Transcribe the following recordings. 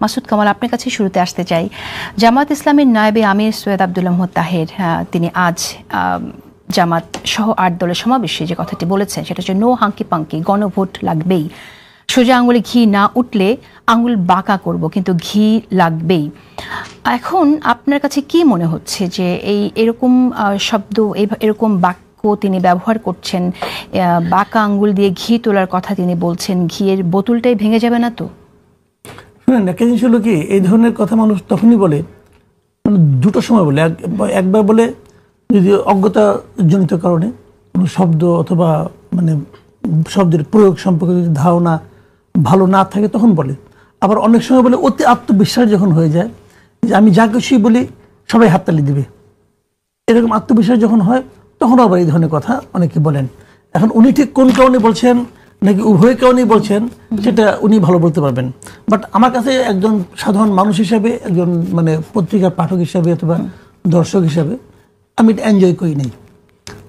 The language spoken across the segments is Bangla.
মাসুদ কামাল, আপনার কাছে শুরুতে আসতে চাই। জামাত ইসলামের নায়েবে আমির সৈয়দ আব্দুল্লাহ মোহাম্মদ তাহের তিনি আজ জামাত সহ 8 দলের সমাবেশে যে কথাটি বলেছেন সেটা হচ্ছে নো হাঙ্কি পাঙ্কি, গণভোট লাগবেই, সোজা আঙুলে ঘি না উঠলে আঙুল বাঁকা করব, কিন্তু ঘি লাগবেই। এখন আপনার কাছে কি মনে হচ্ছে যে এরকম শব্দ, এরকম বাক্য তিনি ব্যবহার করছেন, বাঁকা আঙ্গুল দিয়ে ঘি তোলার কথা তিনি বলছেন, ঘিয়ের বোতলটাই ভেঙে যাবে না তো? একটা জিনিস হলো কি, এই ধরনের কথা মানুষ তখনই বলে, মানে দুটো সময় বলে। একবার বলে যদি অজ্ঞতাজনিত কারণে কোনো শব্দ অথবা মানে শব্দের প্রয়োগ সম্পর্কে যদি ধারণা ভালো না থাকে তখন বলে। আবার অনেক সময় বলে অতি আত্মবিশ্বাস যখন হয়ে যায় যে আমি যা কিছুই বলি সবাই হাততালি দিবে, এরকম আত্মবিশ্বাস যখন হয় তখন আবার এই ধরনের কথা অনেকে বলেন। এখন উনি ঠিক কোন কারণে বলছেন নাকি উভয় কারণেই বলছেন সেটা উনি ভালো বলতে পারবেন। বাট আমার কাছে একজন সাধারণ মানুষ হিসাবে, একজন মানে পত্রিকার পাঠক হিসাবে অথবা দর্শক হিসাবে আমি এটা এনজয় করি নাই,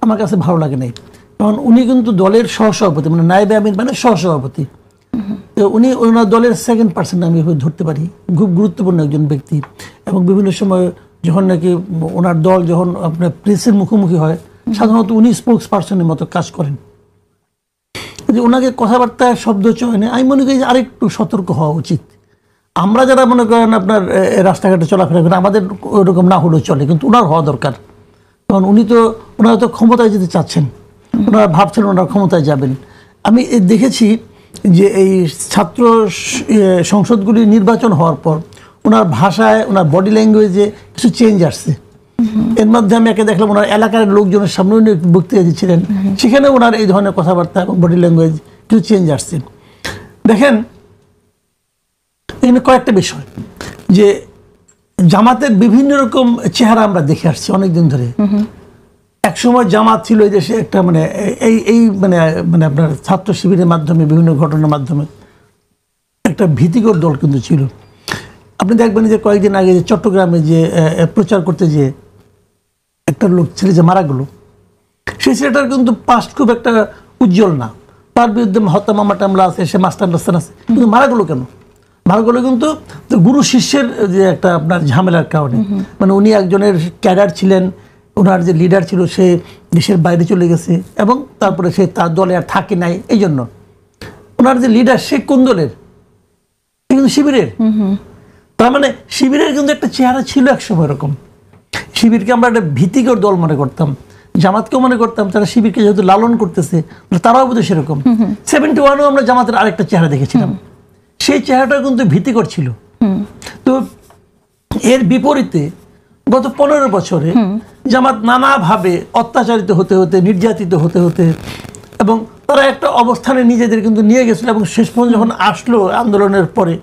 আমার কাছে ভালো লাগে নাই। কারণ উনি কিন্তু দলের সহসভাপতি, মানে নায়েবে আমির মানে সহসভাপতি। উনি ওনার দলের সেকেন্ড পার্সন আমি ধরতে পারি, খুব গুরুত্বপূর্ণ একজন ব্যক্তি। এবং বিভিন্ন সময় যখন নাকি ওনার দল যখন আপনার প্রেসের মুখোমুখি হয় সাধারণত উনি স্পোক্স পার্সনের মতো কাজ করেন। যে ওনাকে কথাবার্তায় শব্দ চয়নে আমি মনে করি যে আরেকটু সতর্ক হওয়া উচিত। আমরা যারা মনে করেন আপনার রাস্তাঘাটে চলাফেরা করেন আমাদের ওরকম না হলেও চলে, কিন্তু ওনার হওয়া দরকার। কারণ ওনারা তো ক্ষমতায় যেতে চাচ্ছেন, ওনারা ভাবছেন ওনারা ক্ষমতায় যাবেন। আমি দেখেছি যে এই ছাত্র সংসদগুলি নির্বাচন হওয়ার পর ওনার ভাষায়, ওনার বডি ল্যাঙ্গুয়েজে কিছু চেঞ্জ আসছে। এর মধ্যে আমি একে দেখলাম ওনার এলাকার লোকজনের সামনে উনি বক্তৃতা দিচ্ছিলেন, সেখানে ওনার এই ধরনের কথাবার্তা এবং বডি ল্যাঙ্গুয়েজ কিছু চেঞ্জ আসছে। দেখেন এখানে কয়েকটা বিষয়, যে জামাতের বিভিন্ন রকম চেহারা আমরা দেখে আসছি অনেকদিন ধরে। একসময় জামাত ছিল এই দেশে একটা মানে এই মানে মানে আপনার ছাত্র শিবিরের মাধ্যমে বিভিন্ন ঘটনার মাধ্যমে একটা ভীতিকর দল কিন্তু ছিল। আপনি দেখবেন যে কয়েকদিন আগে যে চট্টগ্রামে যে প্রচার করতে যে একটা লোক ছেলে যে মারা গেল, সেই ছেলেটার কিন্তু পাস্ট খুব একটা উজ্জ্বল না, তার বিরুদ্ধে হত্যা মামলা টামলা আছে, সে মাস্টার টাস্তান আছে, কিন্তু মারা গেলো কেন? মারা গেলো কিন্তু গুরু শিষ্যের যে একটা আপনার ঝামেলার কারণে। মানে উনি একজনের ক্যাডার ছিলেন, ওনার যে লিডার ছিল সে দেশের বাইরে চলে গেছে এবং তারপরে সে তার দলে আর থাকে নাই। এই জন্য ওনার যে লিডার সে কোন দলের? কিন্তু শিবিরের। তার মানে শিবিরের কিন্তু একটা চেহারা ছিল একসময় এরকম। শিবিরকে আমরা একটা ভীতিকর দল মনে করতাম, জামাতকেও মনে করতাম তারা শিবিরকে যেহেতু লালন করতেছে তারাও বোধ সেরকম। 71-এও আমরা জামাতের আরেকটা চেহারা দেখেছিলাম, সেই চেহারাটা কিন্তু ভীতিকর ছিল। তো এর বিপরীতে গত 15 বছরে জামাত নানাভাবে অত্যাচারিত হতে হতে, নির্যাতিত হতে হতে, এবং তারা একটা অবস্থানে নিজেদের কিন্তু নিয়ে গেছিল। এবং শেষ পর্যন্ত যখন আসলো আন্দোলনের পরে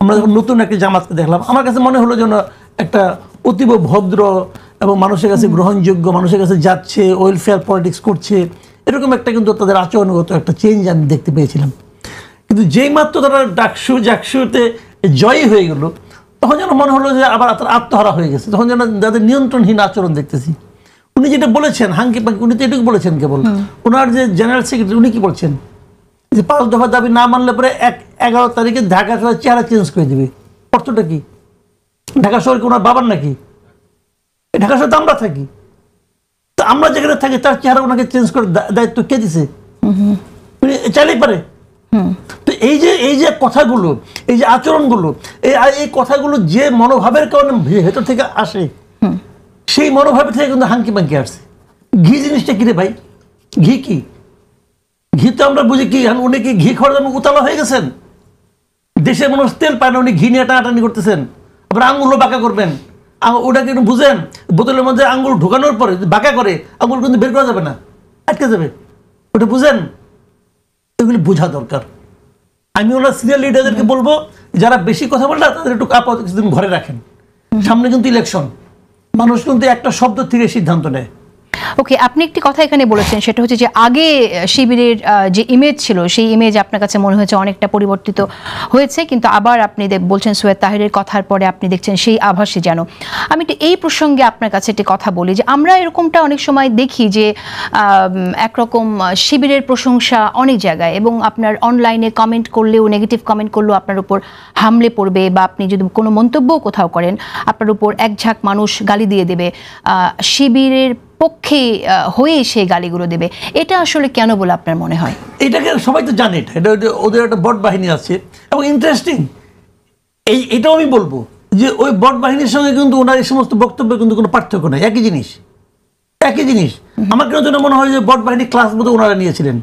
আমরা যখন নতুন একটা জামাতকে দেখলাম, আমার কাছে মনে হলো যেন একটা অতীব ভদ্র এবং মানুষের কাছে গ্রহণযোগ্য, মানুষের কাছে যাচ্ছে, ওয়েলফেয়ার পলিটিক্স করছে, এরকম একটা কিন্তু তাদের আচরণগত একটা চেঞ্জ আমি দেখতে পেয়েছিলাম। কিন্তু যেই মাত্র তারা জাকসুতে জয়ী হয়ে গেল তখন যেন মনে হলো যে আবার তারা আত্মহারা হয়ে গেছে। তখন যেন তাদের নিয়ন্ত্রণহীন আচরণ দেখতেছি। উনি যেটা বলেছেন হাঙ্কি পাঙ্কি, উনি তো এটুকু বলেছেন কেবল। ওনার যে জেনারেল সেক্রেটারি উনি কি বলছেন যে 5 দফা দাবি না মানলে পরে 11 তারিখে ঢাকা শহরের চেহারা চেঞ্জ করে দিবে। অর্থটা কি? ঢাকা শহর কি ওনার বাবার নাকি? ঢাকা শহরে তো আমরা থাকি, তো আমরা যেখানে থাকি তার চেহারা ওনাকে চেঞ্জ করে দায়িত্ব কে দিছে? চাইলেই পারে। তো এই যে কথাগুলো, এই যে আচরণগুলো, এই কথাগুলো যে মনোভাবের কারণে ভেতর থেকে আসে, সেই মনোভাব থেকে কিন্তু হাঙ্কি পাঙ্কি আসছে। ঘি জিনিসটা কি রে ভাই? ঘি কি? ঘি তো আমরা বুঝি কি, উনি কি ঘি খাওয়ার জন্য উতলা হয়ে গেছেন? দেশের মানুষ তেল পায় না, উনি ঘি নিয়ে টানাটানি করতেছেন। আবার আঙুলও বাঁকা করবেন, ওটা কিন্তু বুঝেন বোতলের মধ্যে আঙুল ঢোকানোর পরে বাঁকা করে আঙুল কিন্তু বের করা যাবে না, আটকে যাবে, ওটা বুঝেন? এগুলি বোঝা দরকার। আমি ওনার সিনিয়র লিডারদেরকে বলবো যারা বেশি কথা বলে তাদের একটু আপাতত কিছুদিন ঘরে রাখেন। সামনে কিন্তু ইলেকশন, মানুষ কিন্তু একটা শব্দ থেকে সিদ্ধান্ত নেয়। ওকে, আপনি একটি কথা এখানে বলেছেন, সেটা হচ্ছে যে আগে শিবিরের যে ইমেজ ছিল সেই ইমেজ আপনার কাছে মনে হয়েছে অনেকটা পরিবর্তিত হয়েছে, কিন্তু আবার আপনি বলছেন সৈয়দ তাহেরের কথার পরে আপনি দেখছেন সেই আভাসই যেন। আমি একটু এই প্রসঙ্গে আপনার কাছে একটি কথা বলি যে আমরা এরকমটা অনেক সময় দেখি যে একরকম শিবিরের প্রশংসা অনেক জায়গায়, এবং আপনার অনলাইনে কমেন্ট করলেও, নেগেটিভ কমেন্ট করলেও আপনার উপর হামলে পড়বে, বা আপনি যদি কোনো মন্তব্যও কোথাও করেন আপনার উপর এক ঝাঁক মানুষ গালি দিয়ে দেবে, শিবিরের পক্ষে হয়ে সেই গালিগুলো দেবে। এটা আসলে কেন বলে আপনার মনে হয়? এটাকে সবাই তো জানে, এটা ওদের একটা বট বাহিনী আছে, এবং ইন্টারেস্টিং এটাও আমি বলবো যে ওই বট বাহিনীর সঙ্গে কিন্তু ওনার এই সমস্ত বক্তব্যের কিন্তু কোনো পার্থক্য নেই, একই জিনিস। আমার কেন যেন মনে হয় যে বট বাহিনী ক্লাস মতো ওনারা নিয়েছিলেন,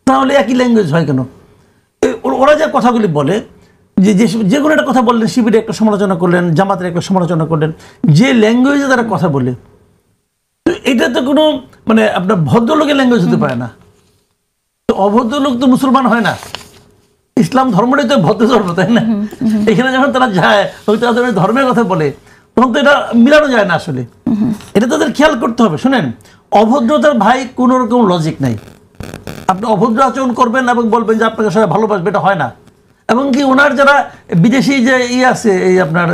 তাহলে একই ল্যাঙ্গুয়েজ হয় কেন? ওরা যে কথাগুলি বলে, যে কোনো একটা কথা বললেন, শিবিরে একটা সমালোচনা করলেন, জামাতের একটা সমালোচনা করলেন, যে ল্যাঙ্গুয়েজে তারা কথা বলে, তো এটা তো কোনো মানে আপনার ভদ্রলোকের ল্যাঙ্গুয়েজ হতে পারে না। তো অভদ্রলোক তো মুসলমান হয় না। ইসলাম ধর্মটাই তো ভদ্র ধর্ম, তাই না? এখানে যখন তারা যায়, হয়তো তাদের ধর্মের কথা বলে, তখন তো এটা মিলানো যায় না আসলে। এটা তাদের খেয়াল করতে হবে। শুনেন, অভদ্রতার ভাই কোনো রকম লজিক নাই। আপনি অভদ্র আচরণ করবেন এবং বলবেন যে আপনাকে সবাই ভালোবাসবে, এটা হয় না। এবং কি ওনার যারা বিদেশি যে আছে, এই আপনার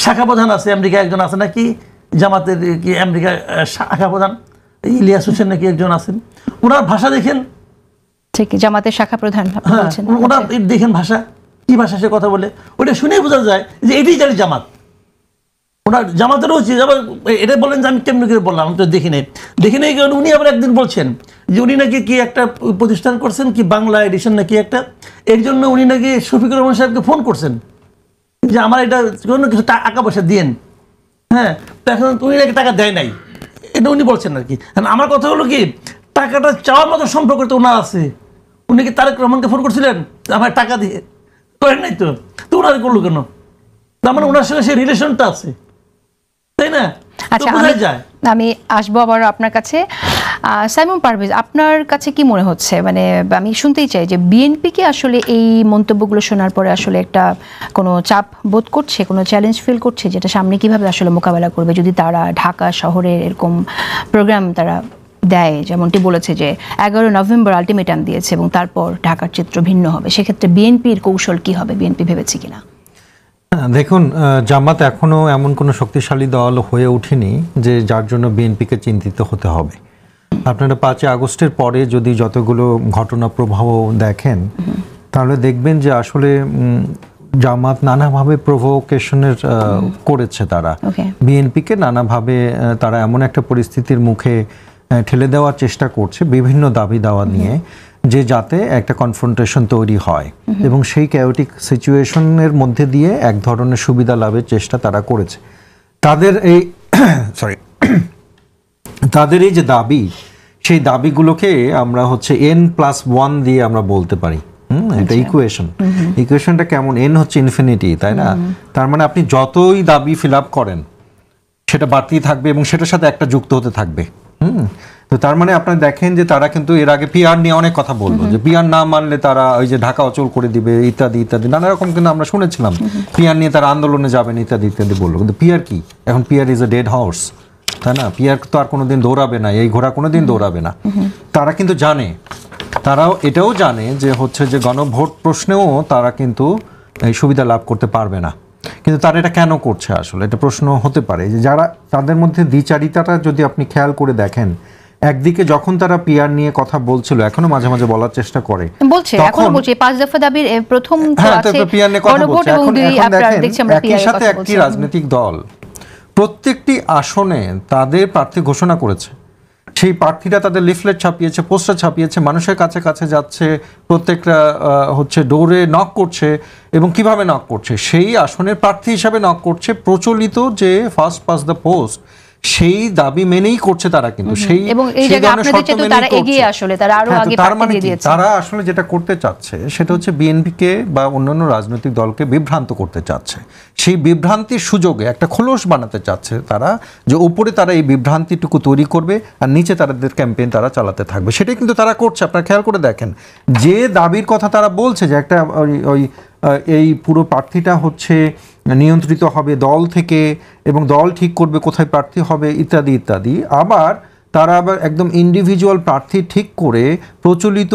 শাখা প্রধান আছে, আমেরিকা একজন আছে নাকি, জামাতের কি আমেরিকা শাখা প্রধান ইলিয়াস হোসেন নাকি একজন আছেন, ওনার ভাষা দেখেন, ঠিক জামাতের শাখা প্রধান ওনার দেখেন ভাষা, কি ভাষা সে কথা বলে, ওটা শুনেই বোঝা যায় যে এটাই জানি জামাত। ওনার জামাতেরও উচিত, এটা বলেন যে আমি কেমনি করে বললাম, আমি তো দেখি নাই। কারণ উনি আবার একদিন বলছেন যে উনি নাকি কি একটা প্রতিষ্ঠান করছেন, কি বাংলা এডিশন নাকি একটা, এর জন্য উনি নাকি শফিকুর রহমান সাহেবকে ফোন করছেন যে আমার এটা কোনো কিছু টাকা পয়সা দিয়েন। হ্যাঁ, তো এখন উনি নাকি টাকা দেয় নাই, এটা উনি বলছেন আর কি। আমার কথা হলো কি, টাকাটা চাওয়ার মতো সম্পর্ক তো ওনার আছে। উনি কি তারেক রহমানকে ফোন করছিলেন আমার টাকা দিয়ে? করেন নাই তো, তো ওনার করলো কেন? তার মানে ওনার সঙ্গে সেই রিলেশনটা আছে, তাই না? আচ্ছা, আমি আসবো আবার আপনার কাছে। সাইমুম পারভেজ, আপনার কাছে কি মনে হচ্ছে, মানে আমি শুনতেই চাই যে বিএনপিকে আসলে এই মন্তব্যগুলো শোনার পরে আসলে একটা কোনো চাপ বোধ করছে, কোনো চ্যালেঞ্জ ফিল করছে, যেটা সামনে কিভাবে আসলে মোকাবেলা করবে যদি তারা ঢাকা শহরে এরকম প্রোগ্রাম তারা দেয়, যেমনটি বলেছে যে 11 নভেম্বর আলটিমেটাম দিয়েছে এবং তারপর ঢাকার চিত্র ভিন্ন হবে, সেক্ষেত্রে বিএনপির কৌশল কি হবে? বিএনপি ভেবেছে কিনা? দেখুন, জামাত এখনো এমন কোনো শক্তিশালী দল হয়ে ওঠেনি যে যার জন্য বিএনপিকে চিন্তিত হতে হবে। আপনারা 5 আগস্টের পরে যদি যতগুলো ঘটনা প্রবাহ দেখেন, তাহলে দেখবেন যে আসলে জামাত নানাভাবে প্রভোকেশনের করেছে, তারা বিএনপিকে নানাভাবে তারা এমন একটা পরিস্থিতির মুখে ঠেলে দেওয়ার চেষ্টা করছে বিভিন্ন দাবি দাওয়া নিয়ে, যে যাতে একটা কনফ্রন্টেশন তৈরি হয় এবং সেই ক্যাওটিক সিচুয়েশনের মধ্যে দিয়ে এক ধরনের সুবিধা লাভের চেষ্টা তারা করেছে। তাদের এই তাদের এই যে দাবি, সেই দাবিগুলোকে আমরা হচ্ছে n+1 দিয়ে আমরা বলতে পারি। এটা ইকুয়েশনটা কেমন? n হচ্ছে ইনফিনিটি, তাই না? তার মানে আপনি যতই দাবি ফিল আপ করেন সেটা বাড়তেই থাকবে এবং সেটার সাথে একটা যুক্ত হতে থাকবে। তো তার মানে আপনারা দেখেন যে তারা কিন্তু এর আগে পিআর নিয়ে অনেক কথা বললো, যে পিআর না মানলে তারা ওই যে ঢাকা অচল করে দিবে ইত্যাদি ইত্যাদি নানা রকম কিন্তু আমরা শুনেছিলাম। পিআর নিয়ে তারা আন্দোলনে যাবেন ইত্যাদি ইত্যাদি বললো, কিন্তু পিআর কি? এখন PR is a dead horse, তাই না? পিআর তো আর কোনোদিন দৌড়াবে না, এই ঘোড়া কোনোদিন দৌড়াবে না। তারা কিন্তু জানে, তারাও এটাও জানে যে হচ্ছে যে গণভোট প্রশ্নেও তারা কিন্তু এই সুবিধা লাভ করতে পারবে না। কিন্তু তারা এটা কেন করছে আসলে, এটা প্রশ্ন হতে পারে যে যারা তাদের মধ্যে দ্বিচারিতাটা যদি আপনি খেয়াল করে দেখেন, একদিকে যখন তারা পিআর নিয়ে কথা বলছিল, এখনো মাঝে মাঝে বলার চেষ্টা করে, বলছে এখনো বলছে 5 দফা দাবির প্রথম তো আছে পিআর নিয়ে কথা বলছে। এখন দেখছেন একই সাথে একটি রাজনৈতিক দল প্রত্যেকটি আসনে তাদের প্রার্থী ঘোষণা করেছে, সেই প্রার্থীরা তাদের লিফলেট ছাপিয়েছে, পোস্টার ছাপিয়েছে, মানুষের কাছে কাছে যাচ্ছে, প্রত্যেকটা হচ্ছে ডোরে নক করছে, এবং কিভাবে নক করছে, সেই আসনের প্রার্থী হিসাবে নক করছে প্রচলিত যে ফার্স্ট পাস দ্য পোস্ট, সেই দাবি মেনেই করছে তারা। কিন্তু সেই তারা আসলে যেটা করতে চাচ্ছে সেটা হচ্ছে বিএনপিকে বা অন্যান্য রাজনৈতিক দলকে বিভ্রান্ত করতে চাচ্ছে। সেই বিভ্রান্তির সুযোগে একটা খোলস বানাতে চাচ্ছে তারা, যে উপরে তারা এই বিভ্রান্তিটুকু তৈরি করবে আর নিচে তাদের ক্যাম্পেইন তারা চালাতে থাকবে। সেটাই কিন্তু তারা করছে। আপনারা খেয়াল করে দেখেন, যে দাবির কথা তারা বলছে যে একটা ওই এই পুরো প্রার্থীটা হচ্ছে নিয়ন্ত্রিত হবে দল থেকে এবং দল ঠিক করবে কোথায় প্রার্থী হবে ইত্যাদি ইত্যাদি, আবার তারা আবার একদম ইন্ডিভিজুয়াল প্রার্থী ঠিক করে প্রচলিত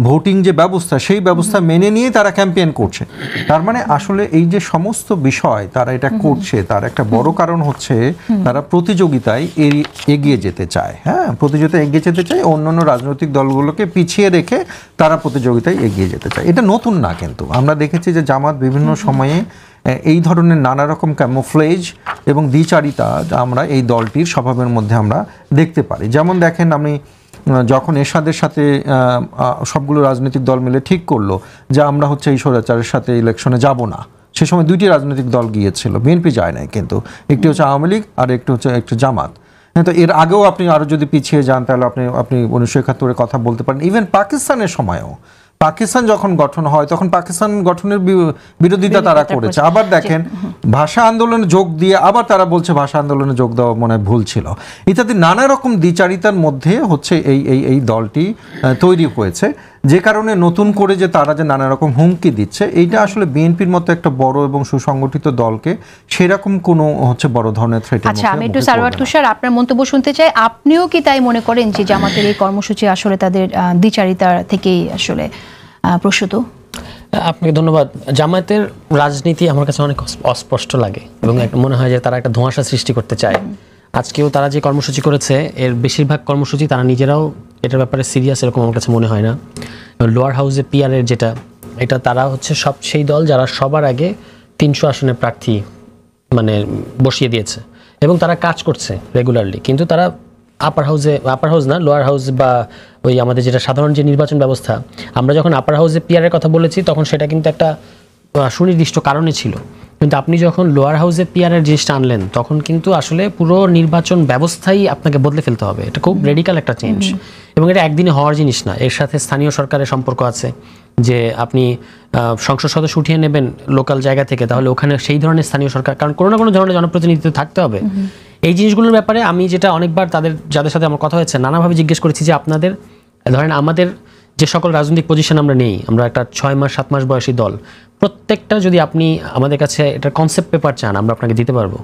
ভোটিং যে ব্যবস্থা সেই ব্যবস্থা মেনে নিয়ে তারা ক্যাম্পেইন করছে। তার মানে আসলে এই যে সমস্ত বিষয় তারা এটা করছে, তার একটা বড় কারণ হচ্ছে তারা প্রতিযোগিতায় এগিয়ে যেতে চায়। হ্যাঁ, প্রতিযোগিতায় এগিয়ে যেতে চায়, অন্যান্য রাজনৈতিক দলগুলোকে পিছিয়ে রেখে তারা প্রতিযোগিতায় এগিয়ে যেতে চায়। এটা নতুন না, কিন্তু আমরা দেখেছি যে জামাত বিভিন্ন সময়ে এই ধরনের নানা রকম ক্যামোফ্লেজ এবং দ্বিচারিতা আমরা এই দলটির স্বভাবের মধ্যে আমরা দেখতে পারি। যেমন দেখেন, আমি যখন এরশাদের সাথে সবগুলো রাজনৈতিক দল মিলে ঠিক করলো যে আমরা হচ্ছে এই স্বৈরাচারের সাথে ইলেকশনে যাব না, সে সময় দুইটি রাজনৈতিক দল গিয়েছিল, বিএনপি যায় নাই, কিন্তু একটি হচ্ছে আওয়ামী লীগ আর একটি হচ্ছে একটু জামাত। তো এর আগেও আপনি আরও যদি পিছিয়ে যান তাহলে আপনি 1971-এর কথা বলতে পারেন। ইভেন পাকিস্তানের সময়ও, পাকিস্তান যখন গঠন হয় তখন পাকিস্তান গঠনের বিরোধিতা তারা করেছে। আবার দেখেন, ভাষা আন্দোলনে যোগ দিয়ে আবার তারা বলছে ভাষা আন্দোলনে যোগ দেওয়া মনে হয় ভুল ছিল, ইত্যাদি নানা রকম দ্বিচারিতার মধ্যে হচ্ছে এই দলটি তৈরি হয়েছে। যে কারণে নতুন করে যে তারা যে নানা রকম হুমকি দিচ্ছে, এইটা আসলে বিএনপির মতো একটা বড় এবং সুসংগঠিত দলকে সেরকম কোনো হচ্ছে বড় ধরনের থ্রেট। আচ্ছা, আমি একটু সারওয়ার তুষার আপনার মন্তব্য শুনতে চাই। আপনিও কি তাই মনে করেন যে জামাতের এই কর্মসূচি আসলে তাদের দ্বিচারিতা থেকেই আসলে প্রসূত? আপনাকে ধন্যবাদ। জামায়াতের রাজনীতি আমার কাছে অনেক অস্পষ্ট লাগে এবং মনে হয় যে তারা একটা ধোঁয়াশা সৃষ্টি করতে চায়। আজকেও তারা যে কর্মসূচি করেছে এর বেশিরভাগ কর্মসূচি তারা নিজেরাও এটার ব্যাপারে সিরিয়াস এরকম আমার কাছে মনে হয় না। লোয়ার হাউসে পিআরের এটা তারা হচ্ছে সেই দল যারা সবার আগে 300 আসনের প্রার্থী মানে বসিয়ে দিয়েছে এবং তারা কাজ করছে রেগুলারলি, কিন্তু তারা আপার হাউস না, লোয়ার হাউস বা ওই আমাদের যেটা সাধারণ যে নির্বাচন ব্যবস্থা, আমরা যখন আপার হাউসে পিআরের কথা বলেছি তখন সেটা কিন্তু একটা সুনির্দিষ্ট কারণে ছিল, কিন্তু আপনি যখন লোয়ার হাউসে পিআরের জিনিসটা আনলেন তখন কিন্তু আসলে পুরো নির্বাচন ব্যবস্থাই আপনাকে বদলে ফেলতে হবে। এটা খুব রেডিক্যাল একটা চেঞ্জ এবং এটা একদিনে হওয়ার জিনিস না। এর সাথে স্থানীয় সরকারের সম্পর্ক আছে, যে আপনি সংসদ সদস্য উঠিয়ে নেবেন লোকাল জায়গা থেকে, তাহলে ওখানে সেই ধরনের স্থানীয় সরকার, কারণ কোনো না কোনো ধরনের জনপ্রতিনিধিত্ব থাকতে হবে। এই জিনিসগুলোর ব্যাপারে আমি যেটা অনেকবার যাদের সাথে আমার কথা হয়েছে নানাভাবে জিজ্ঞেস করেছি যে আপনাদের ধরেন আমাদের যে সকল রাজনৈতিক পজিশন আমরা নেই, আমরা একটা 6 মাস 7 মাস বয়সী দল, প্রত্যেকটা যদি আপনি আমাদের কাছে এটার কনসেপ্ট পেপার চান আমরা আপনাকে দিতে পারবো।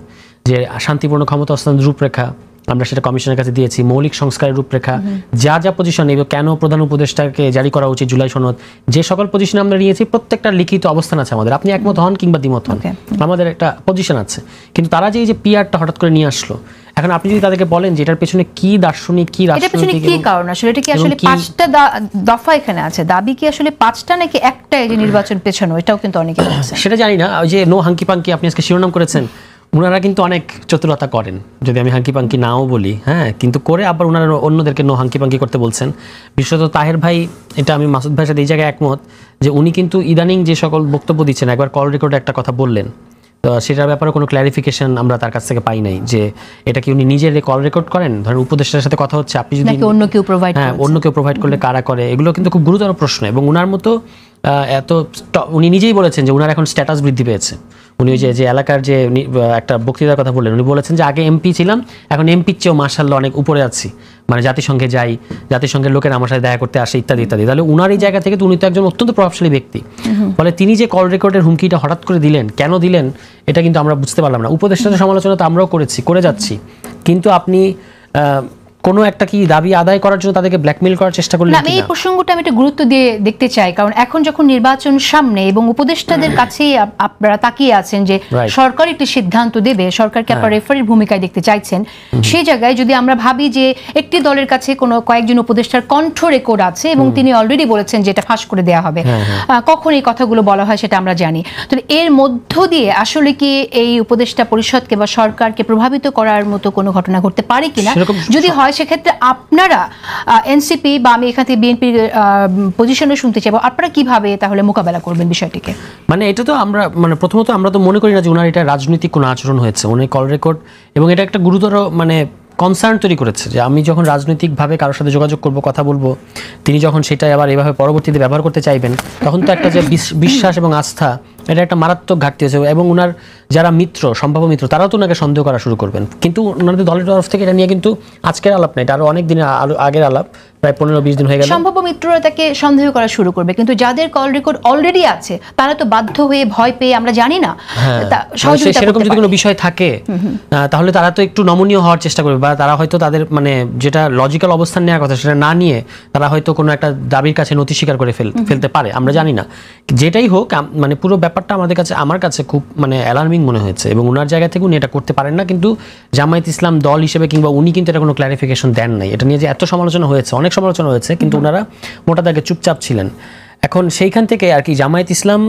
যে শান্তিপূর্ণ ক্ষমতা হস্তান্তরের রূপরেখা আমরা সেটা কমিশনের কাছে দিয়েছি, মৌলিক সংস্কারের রূপরেখা, যা যা পজিশন নেব, কেন প্রধান উপদেষ্টাকে জারি করা উচিত জুলাই সনদ, যে সকল পজিশন আমরা নিয়েছি প্রত্যেকটা লিখিত অবস্থান আছে আমাদের। আপনি একমত হন কিংবা দ্বিমত হন, আমাদের একটা পজিশন আছে। কিন্তু তারা যে এই যে পিআরটা হঠাৎ করে নিয়ে আসলো, এখন আপনি যদি তাদেরকে বলেন যে এটার পেছনে কি দার্শনিক, কি রাজনৈতিক, কি কারণ, আসলে এটা কি আসলে 5টা দফা এখানে আছে, দাবি কি আসলে 5টা নাকি একটা, এই যে নির্বাচন পেছানো, এটাও কিন্তু অনেকে বলছে। সেটা জানি না। ওই যে নো হাঙ্কি পাঙ্কি আপনি আজকে শিরোনাম করেছেন, ওনারা কিন্তু অনেক চতুরতা করেন, যদি আমি হাঙ্কি পাঙ্কি নাও বলি, হ্যাঁ, কিন্তু করে আবার ওনারা অন্যদেরকে নো হাঙ্কি পাঙ্কি করতে বলছেন। বিশেষত তাহের ভাই, এটা আমি মাসুদ ভাইয়ের সাথে এই জায়গায় একমত যে উনি কিন্তু ইদানিং যে সকল বক্তব্য দিচ্ছেন, একবার কল রেকর্ডে একটা কথা বললেন, তো সেটার ব্যাপারে কোনো ক্ল্যারিফিকেশন আমরা তার কাছ থেকে পাই নাই, যে এটা কি উনি নিজের কল রেকর্ড করেন, ধরেন উপদেষ্টার সাথে কথা হচ্ছে, আপনি যদি অন্য কেউ প্রোভাইড করলে কারা করে, এগুলো কিন্তু খুব গুরুতর প্রশ্ন। এবং উনার মতো উনি নিজেই বলেছেন যে উনার এখন স্ট্যাটাস বৃদ্ধি পেয়েছে। উনি ওই যে এলাকার যে একটা বক্তৃতার কথা বললেন, উনি বলেছেন যে আগে এমপি ছিলাম, এখন এমপির চেয়েও মাশাআল্লাহ অনেক উপরে আছি, মানে জাতিসংঘে যাই, জাতিসংঘের লোকের আমার সাথে দেখা করতে আসে, ইত্যাদি ইত্যাদি। তাহলে উনার এই জায়গা থেকে তো উনি তো একজন অত্যন্ত প্রভাবশালী ব্যক্তি, ফলে তিনি যে কল রেকর্ডের হুমকিটা হঠাৎ করে দিলেন, কেন দিলেন এটা কিন্তু আমরা বুঝতে পারলাম না। উপদেষ্টাদের সমালোচনা তো আমরাও করে যাচ্ছি, কিন্তু আপনি কোনো একটা কি দাবি আদায় করার জন্য তাদেরকে ব্ল্যাকমেইল করার চেষ্টা করলেন কিনা? এই প্রসঙ্গটা আমি একটু গুরুত্ব দিয়ে দেখতে চাই, কারণ এখন যখন নির্বাচন সামনে এবং উপদেষ্টাদের কাছে আপনারা তাকিয়ে আছেন যে সরকার একটি সিদ্ধান্ত দেবে, সরকারকে আপনারা রেফারির ভূমিকায় দেখতে চাইছেন, সেই জায়গায় যদি আমরা ভাবি যে একটি দলের কাছে কোনো কয়েকজন উপদেষ্টার কণ্ঠ রেকর্ড আছে এবং তিনি অলরেডি বলেছেন যে এটা ফাঁস করে দেওয়া হবে, কখন এই কথাগুলো বলা হয় সেটা আমরা জানি। তো এর মধ্য দিয়ে আসলে কি এই উপদেষ্টা পরিষদকে বা সরকারকে প্রভাবিত করার মতো কোনো ঘটনা ঘটতে পারে কিনা? যদি হয় সেক্ষেত্রে আপনারা এনসিপি বা আমি এখান থেকে বিএনপির পজিশনে শুনতে চাইবো, আপনারা কিভাবে তাহলে মোকাবেলা করবেন বিষয়টিকে? মানে এটা তো আমরা প্রথমত আমরা তো মনে করি না যে ওনার এটা রাজনৈতিক কোনো আচরণ হয়েছে, উনি কল রেকর্ড, এবং এটা একটা গুরুতর কনসার্ন তৈরি করেছে যে আমি যখন রাজনৈতিকভাবে কারোর সাথে যোগাযোগ করব, কথা বলবো, তিনি যখন সেটা আবার এভাবে পরবর্তীতে ব্যবহার করতে চাইবেন, তখন তো একটা যে বিশ্বাস এবং আস্থা, এটা একটা মারাত্মক ঘাটতি হয়েছে। এবং ওনার যারা সম্ভাব্য মিত্র, তারাও তো ওনাকে সন্দেহ করা শুরু করবেন। কিন্তু ওনাদের দলের তরফ থেকে এটা নিয়ে কিন্তু আজকের আলাপ না, এটা আরও অনেক দিনের আগের আলাপ, প্রায় 15-20 দিন হয়ে গেল। সম্ভাব্য মিত্ররা তাকে সন্দেহ করা শুরু করবে, কিন্তু যাদের কল রেকর্ড অলরেডি আছে তারা তো বাধ্য হয়ে ভয় পেয়ে, আমরা জানি না, সেরকম যদি কোনো বিষয় থাকে তাহলে তারা তো একটু নমনীয় হওয়ার চেষ্টা করবে, বা তারা হয়তো তাদের মানে যেটা লজিক্যাল অবস্থান নেওয়ার কথা সেটা না নিয়ে তারা হয়তো কোনো একটা দাবির কাছে নথি স্বীকার করে ফেলতে পারে, আমরা জানি না। যেটাই হোক, মানে পুরো ব্যাপারটা আমার কাছে খুব মানে অ্যালার্মিং মনে হয়েছে, এবং ওনার জায়গা থেকে উনি এটা করতে পারেন না। কিন্তু জামায়াত ইসলাম দল হিসেবে কিংবা উনি কিন্তু এটা কোনো ক্ল্যারিফিকেশন দেন নাই। এটা নিয়ে যে এত সমালোচনা হয়েছে, অনেক সমালোচনা হয়েছে, কিন্তু ওনারা মোটা দাগে চুপচাপ ছিলেন। এখন সেইখান থেকে আর কি জামায়াত ইসলাম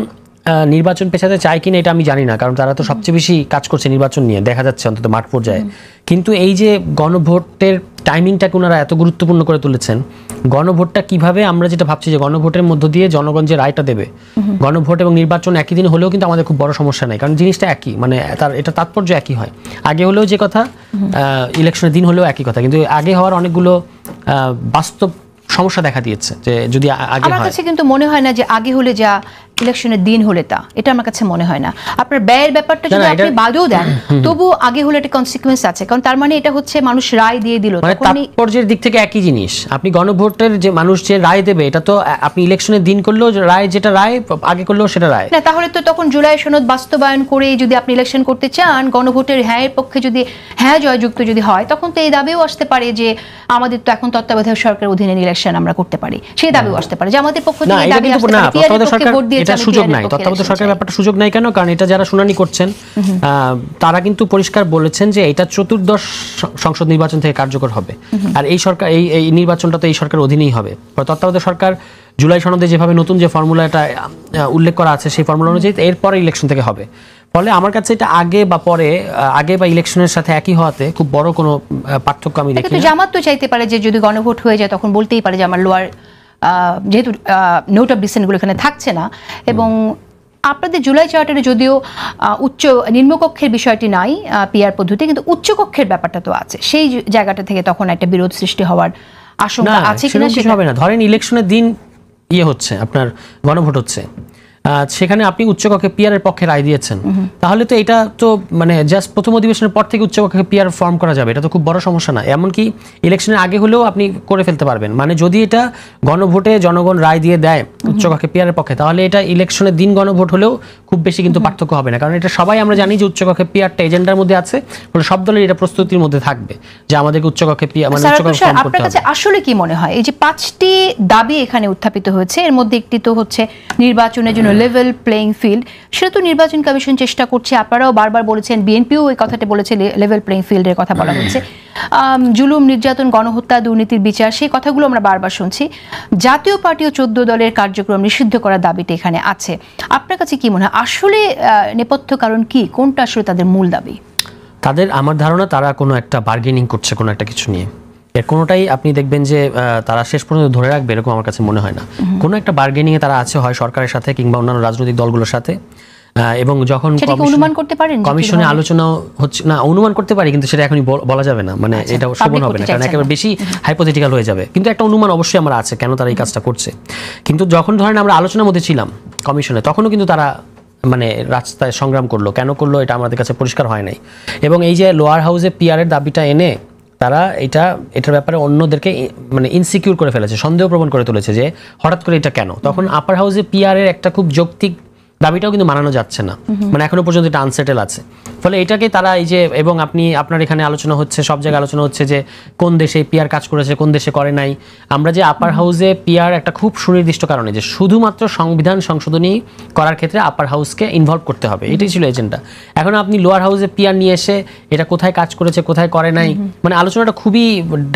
নির্বাচন পেছাতে চায় কিনা এটা আমি জানি না, কারণ তারা তো সবচেয়ে বেশি কাজ করছে নির্বাচন নিয়ে, দেখা যাচ্ছে অন্তত মাঠ পর্যায়ে। কিন্তু এই যে গণভোটের টাইমিংটাকে ওনারা এত গুরুত্বপূর্ণ করে তুলেছেন, গণভোটটা কিভাবে, আমরা যেটা ভাবছি যে গণভোটের মধ্য দিয়ে জনগণ যে রায়টা দেবে, গণভোট এবং নির্বাচন একই দিন হলেও কিন্তু আমাদের খুব বড় সমস্যা নাই, কারণ জিনিসটা একই, মানে এটা তাৎপর্য একই হয়। আগে হলেও যে কথা, ইলেকশনের দিন হলেও একই কথা, কিন্তু আগে হওয়ার অনেকগুলো বাস্তব সমস্যা দেখা দিয়েছে। যে যদি আগে আমার কাছে কিন্তু মনে হয় না যে আগে হলে যা ইলেকশনের দিন হলে তা, এটা আমার কাছে মনে হয় না। আপনার ব্যয়ের ব্যাপারটা যদি আপনি বাদেও দেন, তবু আগে হলে একটা কনসিকুয়েন্স আছে, কারণ তার মানে এটা হচ্ছে মানুষ রায় দিয়ে দিল, মানে তাৎপর্যের দিক থেকে একই জিনিস। আপনি গণভোটের যে মানুষ যে রায় দেবে, এটা তো আপনি ইলেকশনের দিন করলেও রায়, যেটা রায় আগে করলেও সেটা রায় না। তাহলে তো তখন জুলাই সনদ বাস্তবায়ন করে যদি আপনি ইলেকশন করতে চান, গণভোটের হ্যাঁ এর পক্ষে যদি হ্যাঁ জয়যুক্ত যদি হয়, তখন তো এই দাবিও আসতে পারে যে আমাদের তো এখন তত্ত্বাবধায়ক সরকারের অধীনে ইলেকশন আমরা করতে পারি, সেই দাবিও আসতে পারে। যে আমাদের পক্ষ থেকে দাবি আসতে পারে, তত্ত্বাবধায়ক সরকার ভোট দিয়ে সুযোগ নাই, তত্ত্বাবধায়ক সরকারের ব্যাপারটা সুযোগ নাই কেন? কারণ এটা যারা শুনানি করছেন তারা কিন্তু পরিষ্কার বলেছেন যে এটা 14th সংসদ নির্বাচন থেকে কার্যকর হবে, আর এই সরকার এই নির্বাচনটা তো এই সরকারের অধীনেই হবে। তত্ত্বাবধায়ক সরকার জুলাই সনদে যেভাবে নতুন যে ফর্মুলাটা উল্লেখ করা আছে, সেই ফর্মুলা অনুযায়ী এরপরে ইলেকশন থেকে হবে। ফলে আমার কাছে এটা আগে বা পরে, আগে বা ইলেকশনের সাথে একই হওয়াতে খুব বড় কোনো পার্থক্য আমি দেখি না। জামাত তো চাইতে পারে যে যদি গণভোট হয়ে যায়, তখন বলতেই পারে যে আমার লোয়ার, যেহেতু নোট অফ ডিসেন্টগুলো এখানে থাকছে না, এবং আপনাদের জুলাই চার্টারে যদিও উচ্চ নিম্নকক্ষের বিষয়টি নাই পিআর পদ্ধতি, কিন্তু উচ্চকক্ষের ব্যাপারটা তো আছে, সেই জায়গাটা থেকে তখন একটা বিরোধ সৃষ্টি হওয়ার আশঙ্কা আছে কিনা সেটা হবে না। ধরেন ইলেকশনের দিন হচ্ছে, আপনার গণভোট হচ্ছে, সেখানে আপনি উচ্চকক্ষে পিআর এর পক্ষে রায় দিয়েছেন, তাহলে তো এটা তো মানে জাস্ট প্রথম অধিবেশনের পর থেকে উচ্চকক্ষে পিআর ফর্ম করা যাবে, এটা তো খুব বড় সমস্যা না। এমনকি ইলেকশনের আগে হলেও আপনি করে ফেলতে পারবেন। মানে যদি এটা গণভোটে জনগণ রায় দিয়ে দেয় উচ্চকক্ষে পিআর এর পক্ষে, তাহলে এটা ইলেকশনের দিন গণভোট হলেও খুব বেশি কিন্তু পার্থক্য হবে না, কারণ এটা সবাই আমরা জানি যে উচ্চকক্ষে পিআরটা এজেন্ডার মধ্যে আছে, ফলে সব দলের এটা প্রস্তুতির মধ্যে থাকবে যে আমাদেরকে উচ্চকক্ষে পিআর মানে উচ্চকক্ষে ফর্ম করতে হবে। আপনার কাছে আসলে কি মনে হয়, এই যে 5টি দাবি এখানে উত্থাপিত হয়েছে, এর মধ্যে একটি তো হচ্ছে নির্বাচনের জন্য লেভেল প্লেইং ফিল্ড, সেটা তো নির্বাচন কমিশন চেষ্টা করছে, আপনারাও বারবার বলেছেন, বিএনপিও এই কথাটা বলেছে, লেভেল প্লেইং ফিল্ডের কথা বলা হচ্ছে। জুলুম, নির্যাতন, গণহত্যা, দুর্নীতির বিচার, সেই কথাগুলো আমরা বারবার শুনছি। জাতীয় পার্টি ও 14 দলের কার্যক্রম নিষিদ্ধ করার দাবিটা এখানে আছে। আপনার কাছে কি মনে হয় আসলে নেপথ্য কারণ কি, কোনটা আসলে তাদের মূল দাবি? তাদের, আমার ধারণা তারা কোনো একটা বার্গেনিং করছে কোনো একটা কিছু নিয়ে। এর কোনোটাই আপনি দেখবেন যে তারা শেষ পর্যন্ত ধরে রাখবে এরকম আমার কাছে মনে হয় না। কোনো একটা বার্গেনিংয়ে তারা আছে, হয় সরকারের সাথে কিংবা অন্যান্য রাজনৈতিক দলগুলোর সাথে। এবং যখন অনুমান করতে পারেন কমিশনে আলোচনা হচ্ছে না, অনুমান করতে পারি, কিন্তু সেটা এখনই বলা যাবে না, মানে এটা শোভন হবে না, কারণ একেবারে বেশি হাইপোথেটিক্যাল হয়ে যাবে। কিন্তু একটা অনুমান অবশ্যই আমার আছে কেন তারা এই কাজটা করছে। কিন্তু যখন ধরেন আমরা আলোচনার মধ্যে ছিলাম কমিশনে, তখনও কিন্তু তারা মানে রাস্তায় সংগ্রাম করলো, কেন করলো এটা আমাদের কাছে পরিষ্কার হয় নাই। এবং এই যে লোয়ার হাউসে পিআর এর দাবিটা এনে তারা এটার ব্যাপারে অন্যদেরকে মানে ইনসিকিউর করে ফেলেছে, সন্দেহ প্রবণ করে তুলেছে যে হঠাৎ করে এটা কেন। তখন আপার হাউসে পিআর এর একটা খুব যৌক্তিক দাবিটাও কিন্তু মানানো যাচ্ছে না, মানে এখনো পর্যন্ত এটা আনসেটেল আছে। ফলে এটাকে তারা এই যে, এবং আপনার এখানে আলোচনা হচ্ছে, সব জায়গায় আলোচনা হচ্ছে যে কোন দেশে পিআর কাজ করেছে, কোন দেশে করে নাই। আমরা যে আপার হাউসে পিআর একটা খুব সুনির্দিষ্ট কারণে যে শুধুমাত্র সংবিধান সংশোধনী করার ক্ষেত্রে আপার হাউসকে ইনভলভ করতে হবে, এটাই ছিল এজেন্ডা। এখন আপনি লোয়ার হাউসে পিআর নিয়ে এসে এটা কোথায় কাজ করেছে, কোথায় করে নাই, মানে আলোচনাটা খুবই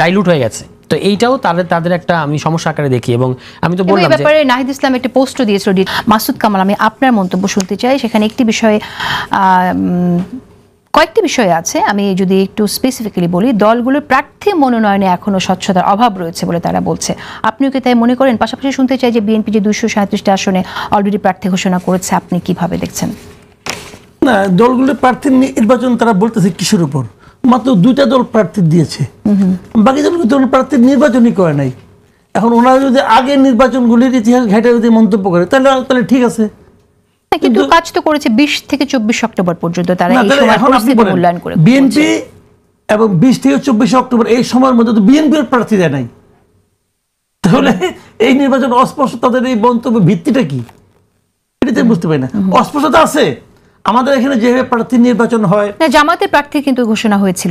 ডাইলুট হয়ে গেছে। তো এইটাও তাদের একটা আমি সমস্যা আকারে দেখি। এবং আমি তো বললাম যে ব্যাপারে নাহিদ ইসলাম একটা পোস্ট দিয়েছিল। মাসুদ কামাল, আমি আপনার মন্তব্য শুনতে চাই। সেখানে একটি বিষয়ে, কয়েকটি বিষয় আছে, আমি যদি একটু স্পেসিফিক্যালি বলি, দলগুলোর প্রার্থী মনোনয়নে এখনো স্বচ্ছতার অভাব রয়েছে বলে তারা বলছে। আপনিও কি তাই মনে করেন? পাশাপাশি শুনতে চাই যে বিএনপি যে 237টি আসনে অলরেডি প্রার্থী ঘোষণা করেছে, আপনি কিভাবে দেখছেন? না, দলগুলোর প্রার্থী নির্বাচন তারা বলতেছে কিসের উপর? মাত্র 2টা দল প্রার্থী দিয়েছে, বাকি দল প্রার্থীর নির্বাচনই করে নাই। এখন ওনারা যদি আগের নির্বাচনগুলির ইতিহাস ঘেঁটে যদি মন্তব্য করে তাহলে ঠিক আছে, কিন্তু কাজ তো করেছে 20 থেকে 24 অক্টোবর পর্যন্ত তারা এই সময় পরিস্থিতি মূল্যায়ন করে। বিএনপি এবং 20 থেকে 24 অক্টোবর এই সময়ের মধ্যে তো বিএনপির প্রার্থী দেয় নাই, তাহলে এই নির্বাচন অস্পষ্ট, তাদের এই মন্তব্য ভিত্তিটা কি এটা বুঝতে পারি না। অস্পষ্টতা আছে আমাদের এখানে যেভাবে প্রার্থী নির্বাচন হয়, জামাতের প্রার্থী কিন্তু ঘোষণা হয়েছিল,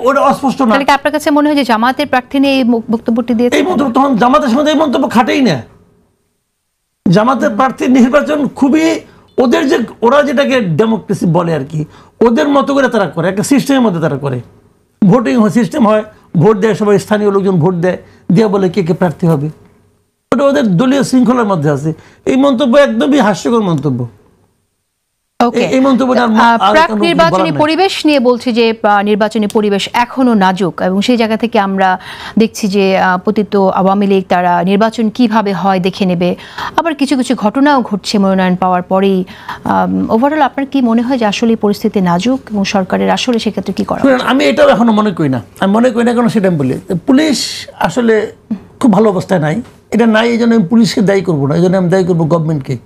ওটা অস্পষ্ট না। তাহলে কি আপনার কাছে মনে হয় যে জামাতের প্রার্থী নিয়ে এই বক্তব্যটি দিয়েছে? এই মন্তব্য তখন জামাতের সঙ্গে এই মন্তব্য খাটেই না। জামাতের প্রার্থী নির্বাচন খুবই ওদের যে ওরা যেটাকে ডেমোক্রেসি বলে আর কি, ওদের মতো করে তারা করে, একটা সিস্টেমের মধ্যে তারা করে। ভোটিং সিস্টেম হয়, ভোট দেয়, সবাই স্থানীয় লোকজন ভোট দেয়, দিয়ে বলে কে কে প্রার্থী হবে। ওটা ওদের দলীয় শৃঙ্খলার মধ্যে আছে। এই মন্তব্য একদমই হাস্যকর মন্তব্য। নির্বাচনী পরিবেশ নিয়ে বলছি যে নির্বাচনী পরিবেশ এখনো নাজুক, এবং সেই জায়গা থেকে আমরা দেখছি যে পতিত আওয়ামী লীগ তারা নির্বাচন কিভাবে হয় দেখে নেবে। আবার কিছু কিছু ঘটনাও ঘটছে মনোনয়ন পাওয়ার পরেই। ওভারঅল আপনার কি মনে হয় যে আসলে পরিস্থিতি নাজুক এবং সরকারের আসলে সেক্ষেত্রে কি করা? আমি এটাও এখনো মনে করি না। আমি মনে করি না কেন সেটা আমি বলি, পুলিশ আসলে খুব ভালো অবস্থায় নাই। এটা নাই এই জন্য আমি পুলিশকে দায়ী করবো না, এই জন্য আমি দায়ী করবো গভর্নমেন্টকে।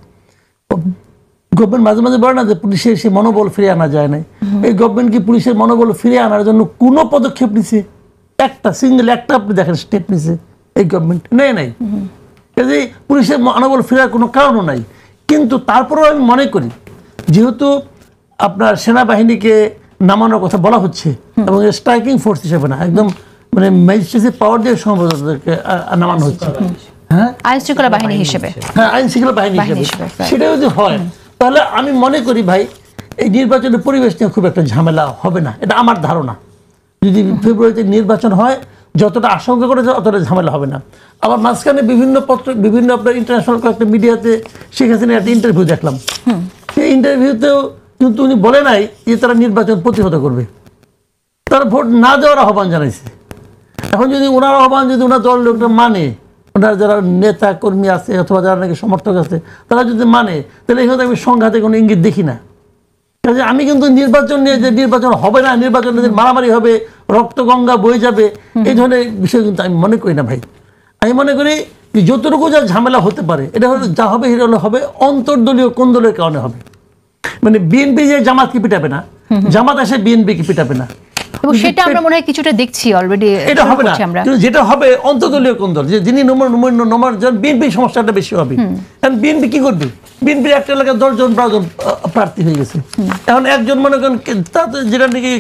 গভর্নমেন্ট মাঝে মাঝে বলে না যে পুলিশের সে মনোবল ফিরিয়ে আনা যায় না। এই গভর্নমেন্ট কি পুলিশের মনোবল ফিরিয়ে আনার জন্য কোনো পদক্ষেপ নিছে? একটা সিঙ্গেল একটা আপনি দেখেন স্টেপ নিছে এই গভর্নমেন্ট? নাই। কাজে পুলিশের মনোবল ফেরার কোনো কারণও নাই। কিন্তু তারপরেও আমি মনে করি, যেহেতু আপনার সেনাবাহিনীকে নামানোর কথা বলা হচ্ছে, এবং স্ট্রাইকিং ফোর্স হিসেবে না, একদম মানে ম্যাজিস্ট্রেসি পাওয়ার দিয়ে সম্ভবতকে নামানো হচ্ছে, হ্যাঁ, আইন শৃঙ্খলা বাহিনী হিসেবে, হ্যাঁ, আইন শৃঙ্খলা বাহিনী হিসেবে। সেটা যদি হয় তাহলে আমি মনে করি ভাই এই নির্বাচনের পরিবেশ নিয়ে খুব একটা ঝামেলা হবে না। এটা আমার ধারণা। যদি ফেব্রুয়ারিতে নির্বাচন হয়, যতটা আশঙ্কা করে অতটা ঝামেলা হবে না। আবার মাঝখানে বিভিন্ন আপনার ইন্টারন্যাশনাল কয়েকটা মিডিয়াতে শেখ হাসিনার একটা ইন্টারভিউ দেখলাম। সেই ইন্টারভিউতেও কিন্তু উনি বলে নাই যে তারা নির্বাচন প্রতিহত করবে, তারা ভোট না দেওয়ার আহ্বান জানাইছে। এখন যদি ওনার আহ্বান যদি ওনার দল লোকটা মানে, ওনার যারা নেতা কর্মী আছে অথবা যারা নাকি সমর্থক আছে, তারা যদি মানে, তাহলে এখানে আমি সংঘাতে কোনো ইঙ্গিত দেখি না। কাজে আমি কিন্তু নির্বাচন নিয়ে যে নির্বাচন হবে না, নির্বাচন নিয়ে মারামারি হবে, রক্তগঙ্গা বয়ে যাবে, এই ধরনের বিষয় কিন্তু আমি মনে করি না ভাই। আমি মনে করি যে যতটুকু যা ঝামেলা হতে পারে, এটা হলো যা হবে এটা হবে অন্তর্দলীয় কোন্দলের কারণে হবে। মানে বিএনপি যে জামাতকে পিটাবে না, জামাত এসে বিএনপিকে পিটাবে না, এবং সেটা আমরা মনে হয় কিছুটা দেখছি অলরেডি। এটা হবে না, কিন্তু যেটা হবে অন্তর্দলীয় কোন্দল, যে যিনি নম্বর বিএনপি সমস্যাটা বেশি হবে। কারণ বিএনপি কি করবে? বিএনপির একটা এলাকায় 10 জন 12 জন প্রার্থী হয়ে গেছে। এখন একজন মনে করেন যেটা নাকি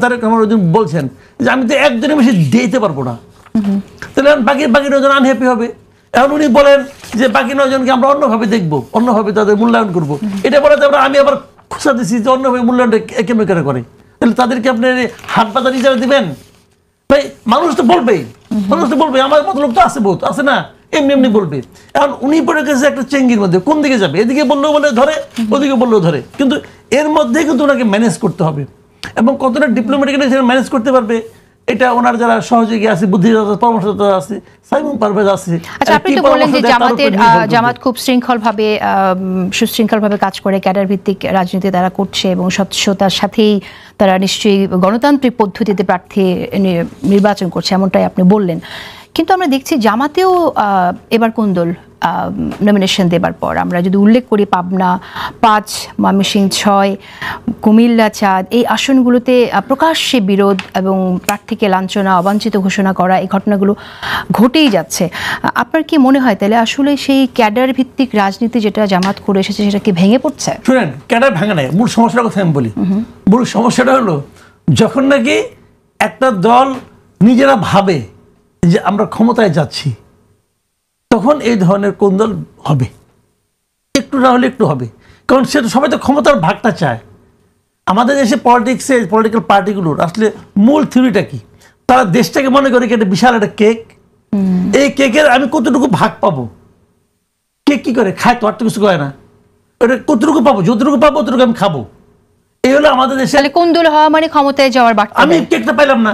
তারেক রহমান বলছেন যে আমি তো একজনের বেশি দিতে পারবো না, তাহলে বাকি 9 জন আনহ্যাপি হবে। এখন উনি বলেন যে বাকি 9 জনকে আমরা অন্যভাবে দেখবো, অন্যভাবে তাদের মূল্যায়ন করবো। এটা বলাতে আমি আবার খুশা দিচ্ছি যে অন্যভাবে মূল্যায়নটা কেমন করে, তাহলে তাদেরকে আপনি হাট বাজার হিসাবে দিবেন? ভাই মানুষ তো বলবেই, আমার মতো লোক তো আছে, বহুত আছে না, এমনি বলবে। এখন উনি পড়ে গেছে একটা চেঙ্গির মধ্যে, কোন দিকে যাবে? এদিকে বললেও বলে ধরে, ওদিকে বললেও ধরে। কিন্তু এর মধ্যে কিন্তু ওনাকে ম্যানেজ করতে হবে, এবং কতটা ডিপ্লোম্যাটিক্যালি ম্যানেজ করতে পারবে এটা ওনার যারা সহযোগী আছে, বুদ্ধিদাতা, পরামর্শদাতা আছে, সাইমন পারভেজ আছে। আচ্ছা, আপনি তো বললেন যে জামাত খুব সুশৃঙ্খলভাবে কাজ করে, ক্যাডার ভিত্তিক রাজনীতি তারা করছে, এবং স্বচ্ছতার সাথেই তারা নিশ্চয়ই গণতান্ত্রিক পদ্ধতিতে প্রার্থী নির্বাচন করছে, এমনটাই আপনি বললেন। কিন্তু আমরা দেখছি জামাতেও এবার কোন্দল নমিনেশন দেবার পর, আমরা যদি উল্লেখ করি পাবনা 5, ময়মনসিংহ 6, কুমিল্লা 4, এই আসনগুলোতে প্রকাশ্যে বিরোধ এবং প্রার্থীকে লাঞ্ছনা, অবাঞ্ছিত ঘোষণা করা, এই ঘটনাগুলো ঘটেই যাচ্ছে। আপনার কি মনে হয় তাহলে আসলে সেই ক্যাডার ভিত্তিক রাজনীতি যেটা জামাত করে এসেছে সেটা কি ভেঙে পড়ছে? শুনেন, ক্যাডার ভাঙে নাই। মূল সমস্যার কথা আমি বলি। মূল সমস্যাটা হলো যখন নাকি একটা দল নিজেরা ভাবে যে আমরা ক্ষমতায় যাচ্ছি, তখন এই ধরনের কোন্দল হবে, একটু না হলে একটু হবে। কারণ সেটা সবাই তো ক্ষমতার ভাগটা চায়। আমাদের দেশে পলিটিক্যাল পার্টিগুলোর আসলে মূল থিওরিটা কি? তারা দেশটাকে মনে করে একটা বিশাল একটা কেক, এই কেকের আমি কতটুকু ভাগ পাবো। কেক কি করে খায়? তো আর তো কিছু করে না, এটা কতটুকু পাবো, যতটুকু পাবো ততটুকু আমি খাবো। এই হলো আমাদের দেশে কোন্দল হওয়া মানে ক্ষমতায় যাওয়ার বার্তা। আমি কেকটা পাইলাম না,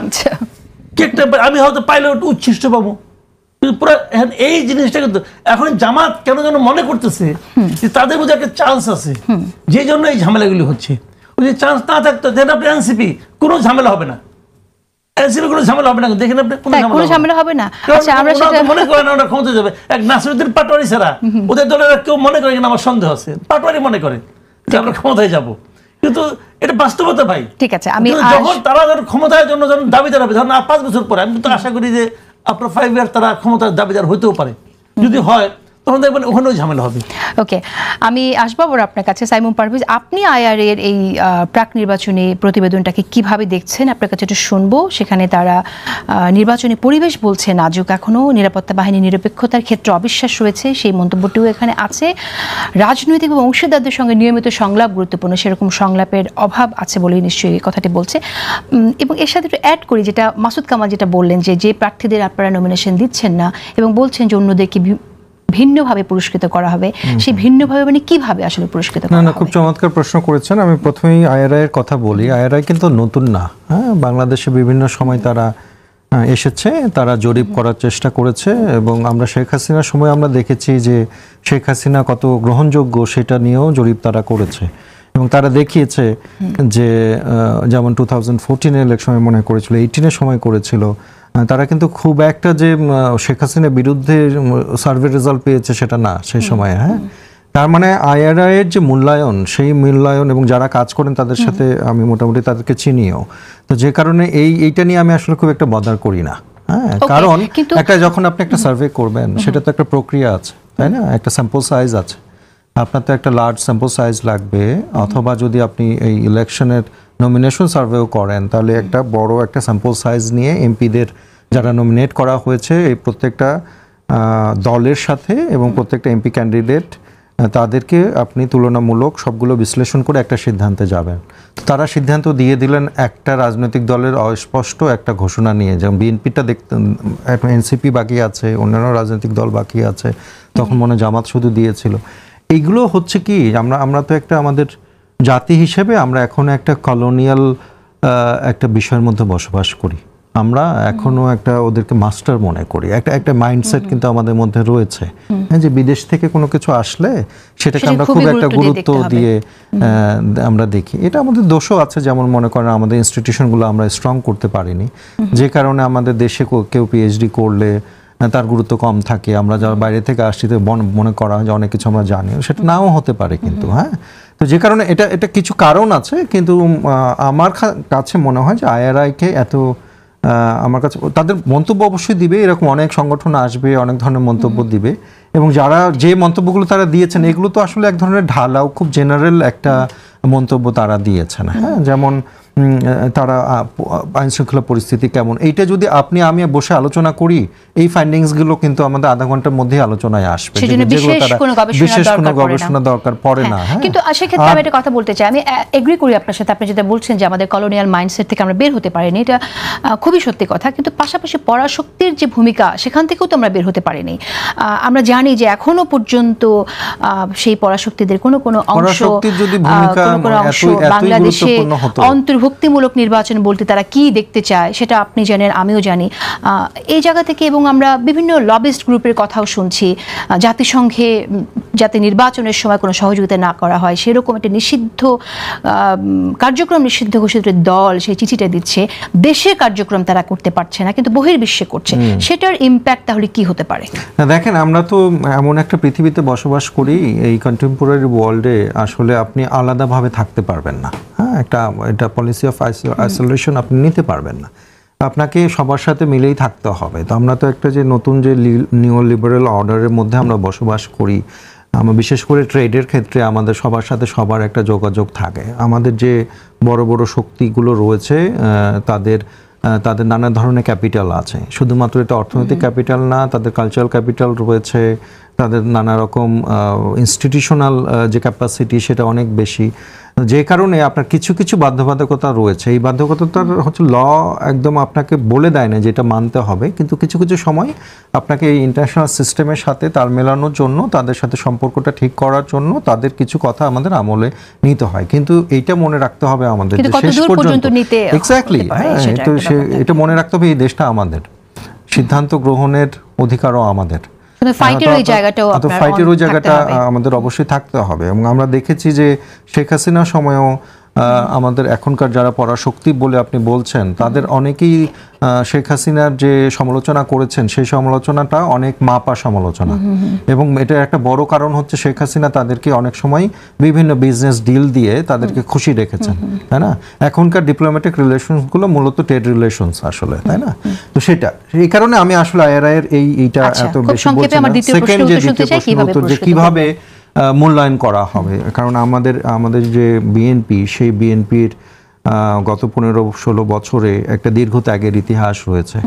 কেকটা আমি হয়তো পাইলে উচ্ছিষ্ট পাবো। এই জিনিসটা কিন্তু এখন জামাত কেন যেন মনে করতেছে যে তাদের মধ্যে একটা চান্স আছে, যে জন্য এই ঝামেলাগুলি হচ্ছে। যদি চান্স না থাকতো দেন আপনি এনসিপি, কোনো ঝামেলা হবে না। এনসিপি কোনো ঝামেলা হবে না, দেখেন আপনি কোনো ঝামেলা হবে না। মনে করেন ওরা ক্ষমতা যাবে, এক নাসিরুদ্দিন পাটোয়ারি ছাড়া ওদের দলের কেউ মনে করে কিনা আমার সন্দেহ আছে। পাটোয়ারি মনে করে যে আমরা ক্ষমতায় যাবো, কিন্তু এটা বাস্তবতা ভাই। ঠিক আছে, আমি যখন তারা ক্ষমতার জন্য যখন দাবি জানাবে, ধরেন 5 বছর পরে, আমি তো আশা করি যে আপনার 5 ইয়ার তারা ক্ষমতার দাবিদার হইতেও পারে। যদি হয় তখন দেখবেন ওখানেও ঝামেলা হবে। ওকে, আমি আসবো আবার আপনার কাছে। সাইমুম পারভেজ, আপনি আইআরএর এই প্রাক নির্বাচনী প্রতিবেদনটাকে কিভাবে দেখছেন? আপনার কাছে একটু শুনবো। সেখানে তারা নির্বাচনী পরিবেশ বলছে নাজুক, এখনো নিরাপত্তা বাহিনী নিরপেক্ষতার ক্ষেত্রে অবিশ্বাস রয়েছে, সেই মন্তব্যটিও এখানে আছে। রাজনৈতিক এবং অংশীদারদের সঙ্গে নিয়মিত সংলাপ গুরুত্বপূর্ণ, সেরকম সংলাপের অভাব আছে বলেই নিশ্চয়ই কথাটি বলছে। এবং এর সাথে একটু অ্যাড করি, যেটা মাসুদ কামাল যেটা বললেন, যে প্রার্থীদের আপনারা নমিনেশন দিচ্ছেন না এবং বলছেন যে অন্যদেরকে ভিন্নভাবে পুরস্কৃত করা হবে, সেই ভিন্নভাবে মানে কিভাবে আসলে পুরস্কৃত করা হবে? খুব চমৎকার প্রশ্ন করেছেন। আমি প্রথমেই আইআরআই এর কথা বলি। আইআরআই কিন্তু নতুন না, হ্যাঁ, বাংলাদেশে বিভিন্ন সময় তারা এসেছে, তারা জরিপ করার চেষ্টা করেছে এবং আমরা শেখ হাসিনার সময় আমরা দেখেছি যে শেখ হাসিনা কত গ্রহণযোগ্য সেটা নিয়েও জরিপ তারা করেছে এবং তারা দেখিয়েছে যে যেমন 2014-এর ইলেকশনে মনে করেছিল, 18-এর সময় করেছিল, তারা কিন্তু খুব একটা যে শেখ হাসিনার বিরুদ্ধে সার্ভে রেজাল্ট পেয়েছে সেটা না সেই সময়। হ্যাঁ, তার মানে আইআরআই এর যে মূল্যায়ন, সেই মূল্যায়ন এবং যারা কাজ করেন তাদের সাথে আমি মোটামুটি তাদেরকে চিনিও, তো যে কারণে এইটা নিয়ে আমি আসলে খুব একটা বদার করি না। হ্যাঁ, কারণ একটা যখন আপনি একটা সার্ভে করবেন সেটা তো একটা প্রক্রিয়া আছে, তাই না? একটা স্যাম্পল সাইজ আছে, আপনার তো একটা লার্জ স্যাম্পল সাইজ লাগবে। অথবা যদি আপনি এই ইলেকশনের নমিনেশন সার্ভেও করেন তাহলে একটা বড় একটা স্যাম্পল সাইজ নিয়ে এমপিদের যারা নমিনেট করা হয়েছে এই প্রত্যেকটা দলের সাথে এবং প্রত্যেকটা এমপি ক্যান্ডিডেট তাদেরকে আপনি তুলনামূলক সবগুলো বিশ্লেষণ করে একটা সিদ্ধান্তে যাবেন। তো তারা সিদ্ধান্ত দিয়ে দিলেন একটা রাজনৈতিক দলের অস্পষ্ট একটা ঘোষণা নিয়ে, যেমন বিএনপিটা এখন এনসিপি বাকি আছে, অন্যান্য রাজনৈতিক দল বাকি আছে, তখন মনে জামাত শুধু দিয়েছিল। এইগুলো হচ্ছে কি, আমরা তো একটা আমাদের জাতি হিসেবে আমরা এখন একটা কলোনিয়াল একটা বিষয়ের মধ্যে বসবাস করি। আমরা এখনো একটা ওদেরকে মাস্টার মনে করি, একটা মাইন্ডসেট কিন্তু আমাদের মধ্যে রয়েছে যে বিদেশ থেকে কোনো কিছু আসলে সেটাকে আমরা খুব একটা গুরুত্ব দিয়ে আমরা দেখি। এটা আমাদের দোষও আছে, যেমন মনে করেন আমাদের ইনস্টিটিউশনগুলো আমরা স্ট্রং করতে পারিনি, যে কারণে আমাদের দেশে কেউ পিএইচডি করলে তার গুরুত্ব কম থাকে। আমরা যারা বাইরে থেকে আসছি তো মনে করা হয় যে অনেক কিছু আমরা জানি, সেটা নাও হতে পারে কিন্তু। হ্যাঁ, তো যে কারণে এটা কিছু কারণ আছে, কিন্তু আমার কাছে মনে হয় যে আইআরআইকে এত আমার কাছে তাদের মন্তব্য অবশ্যই দিবে, এরকম অনেক সংগঠন আসবে, অনেক ধরনের মন্তব্য দিবে, এবং যারা যে মন্তব্যগুলো তারা দিয়েছেন এগুলো তো আসলে এক ধরনের ঢালাও, খুব জেনারেল একটা মন্তব্য তারা দিয়েছেন। হ্যাঁ, যেমন তারা আইন শৃঙ্খলা পরিস্থিতি কেমন, এইটা যদি আমি বসে আলোচনা করি, এই ফাইন্ডিংসগুলো কিন্তু আমাদের আধা ঘন্টার মধ্যেই আলোচনায় আসবে, বিশেষ কোনো গবেষণা দরকার পড়ে না। কিন্তু সেক্ষেত্রে আমি একটা কথা বলতে চাই, আমি এগ্রি করি আপনার সাথে। আপনি যেটা বলছেন যে আমাদের কলোনিয়াল মাইন্ডসেট থেকে আমরা বের হতে পারিনি, এটা খুবই সত্যি কথা। কিন্তু পাশাপাশি পরাশক্তির যে ভূমিকা, সেখান থেকেও তো আমরা বের হতে পারিনি। আমরা জানি যে এখনো পর্যন্ত সেই পরাশক্তিদের কোনো অংশ বাংলাদেশে অন্তর্ভুক্তিমূলক নির্বাচন বলতে তারা কি দেখতে চায় সেটা আপনি জানেন, আমিও জানি। এই জায়গা থেকে এবং আমরা বিভিন্ন লবিস্ট গ্রুপের কথাও শুনছি, জাতিসংঘে যাতে নির্বাচনের সময় কোনো সহযোগিতা না করা হয় সেরকম একটা নিষিদ্ধ কার্যক্রম, নিষিদ্ধ ঘোষিত দল সেই চিঠিটা দিচ্ছে। দেশের কার্যক্রম তারা করতে পারছে না, কিন্তু বহির্বিশ্বে করছে। সেটার ইম্প্যাক্ট তাহলে কি হতে পারে? দেখেন, আমরা তো এমন একটা পৃথিবীতে বসবাস করি, এই কন্টেম্পোরারি ওয়ার্ল্ডে আসলে আপনি আলাদাভাবে থাকতে পারবেন না। হ্যাঁ, এটা পলিসি অফ আইসোলেশন আপনি নিতে পারবেন না, আপনাকে সবার সাথে মিলেই থাকতে হবে। তো আমরা তো একটা যে নতুন যে নিও লিবারেল অর্ডারের মধ্যে আমরা বসবাস করি, আমরা বিশেষ করে ট্রেডের ক্ষেত্রে আমাদের সবার সাথে সবার একটা যোগাযোগ থাকে। আমাদের যে বড় বড় শক্তিগুলো রয়েছে তাদের নানা ধরনের ক্যাপিটাল আছে, শুধুমাত্র এটা অর্থনৈতিক ক্যাপিটাল না, তাদের কালচারাল ক্যাপিটাল রয়েছে, তাদের নানা রকম ইনস্টিটিউশনাল যে ক্যাপাসিটি সেটা অনেক বেশি, যে কারণে আপনার কিছু কিছু বাধ্যবাধকতা রয়েছে। এই বাধ্যবাধকতার হচ্ছে ল একদম আপনাকে বলে দেয় না যে এটা মানতে হবে, কিন্তু কিছু কিছু সময় আপনাকে এই ইন্টারন্যাশনাল সিস্টেমের সাথে তাল মেলানোর জন্য, তাদের সাথে সম্পর্কটা ঠিক করার জন্য তাদের কিছু কথা আমাদের আমলে নিতে হয়। কিন্তু এইটা মনে রাখতে হবে আমাদের যে শেষ পর্যন্ত এক্স্যাক্টলি এটা মনে রাখতে হবে এই দেশটা আমাদের, সিদ্ধান্ত গ্রহণের অধিকারও আমাদের, ফাইটের ওই জায়গাটা আমাদের অবশ্যই থাকতে হবে। এবং আমরা দেখেছি যে শেখ হাসিনার সময়ও আমাদের এখনকার যারা পরাশক্তি বলে আপনি বলছেন তাদের অনেকেই শেখ হাসিনার যে সমালোচনা করেছেন সেই সমালোচনাটা অনেক মাপা সমালোচনা, এবং এটার একটা বড় কারণ হচ্ছে শেখ হাসিনা তাদেরকে অনেক সময় বিভিন্ন বিজনেস ডিল দিয়ে তাদেরকে খুশি রেখেছেন, তাই না? এখনকার ডিপ্লোম্যাটিক রিলেশনসগুলো মূলত ট্রেড রিলেশনস আসলে, তাই না? তো সেটা এই কারণে আমি আসলে আইআরআই এর এইটা এত বেশি বলছি না। সেকেন্ড যে দ্বিতীয় প্রশ্ন যে কিভাবে মূল্যায়ন করা হবে, কারণ আমাদের যে বিএনপি, সেই বিএনপির গত 15-16 বছরে একটা দীর্ঘ ত্যাগের ইতিহাস রয়েছে।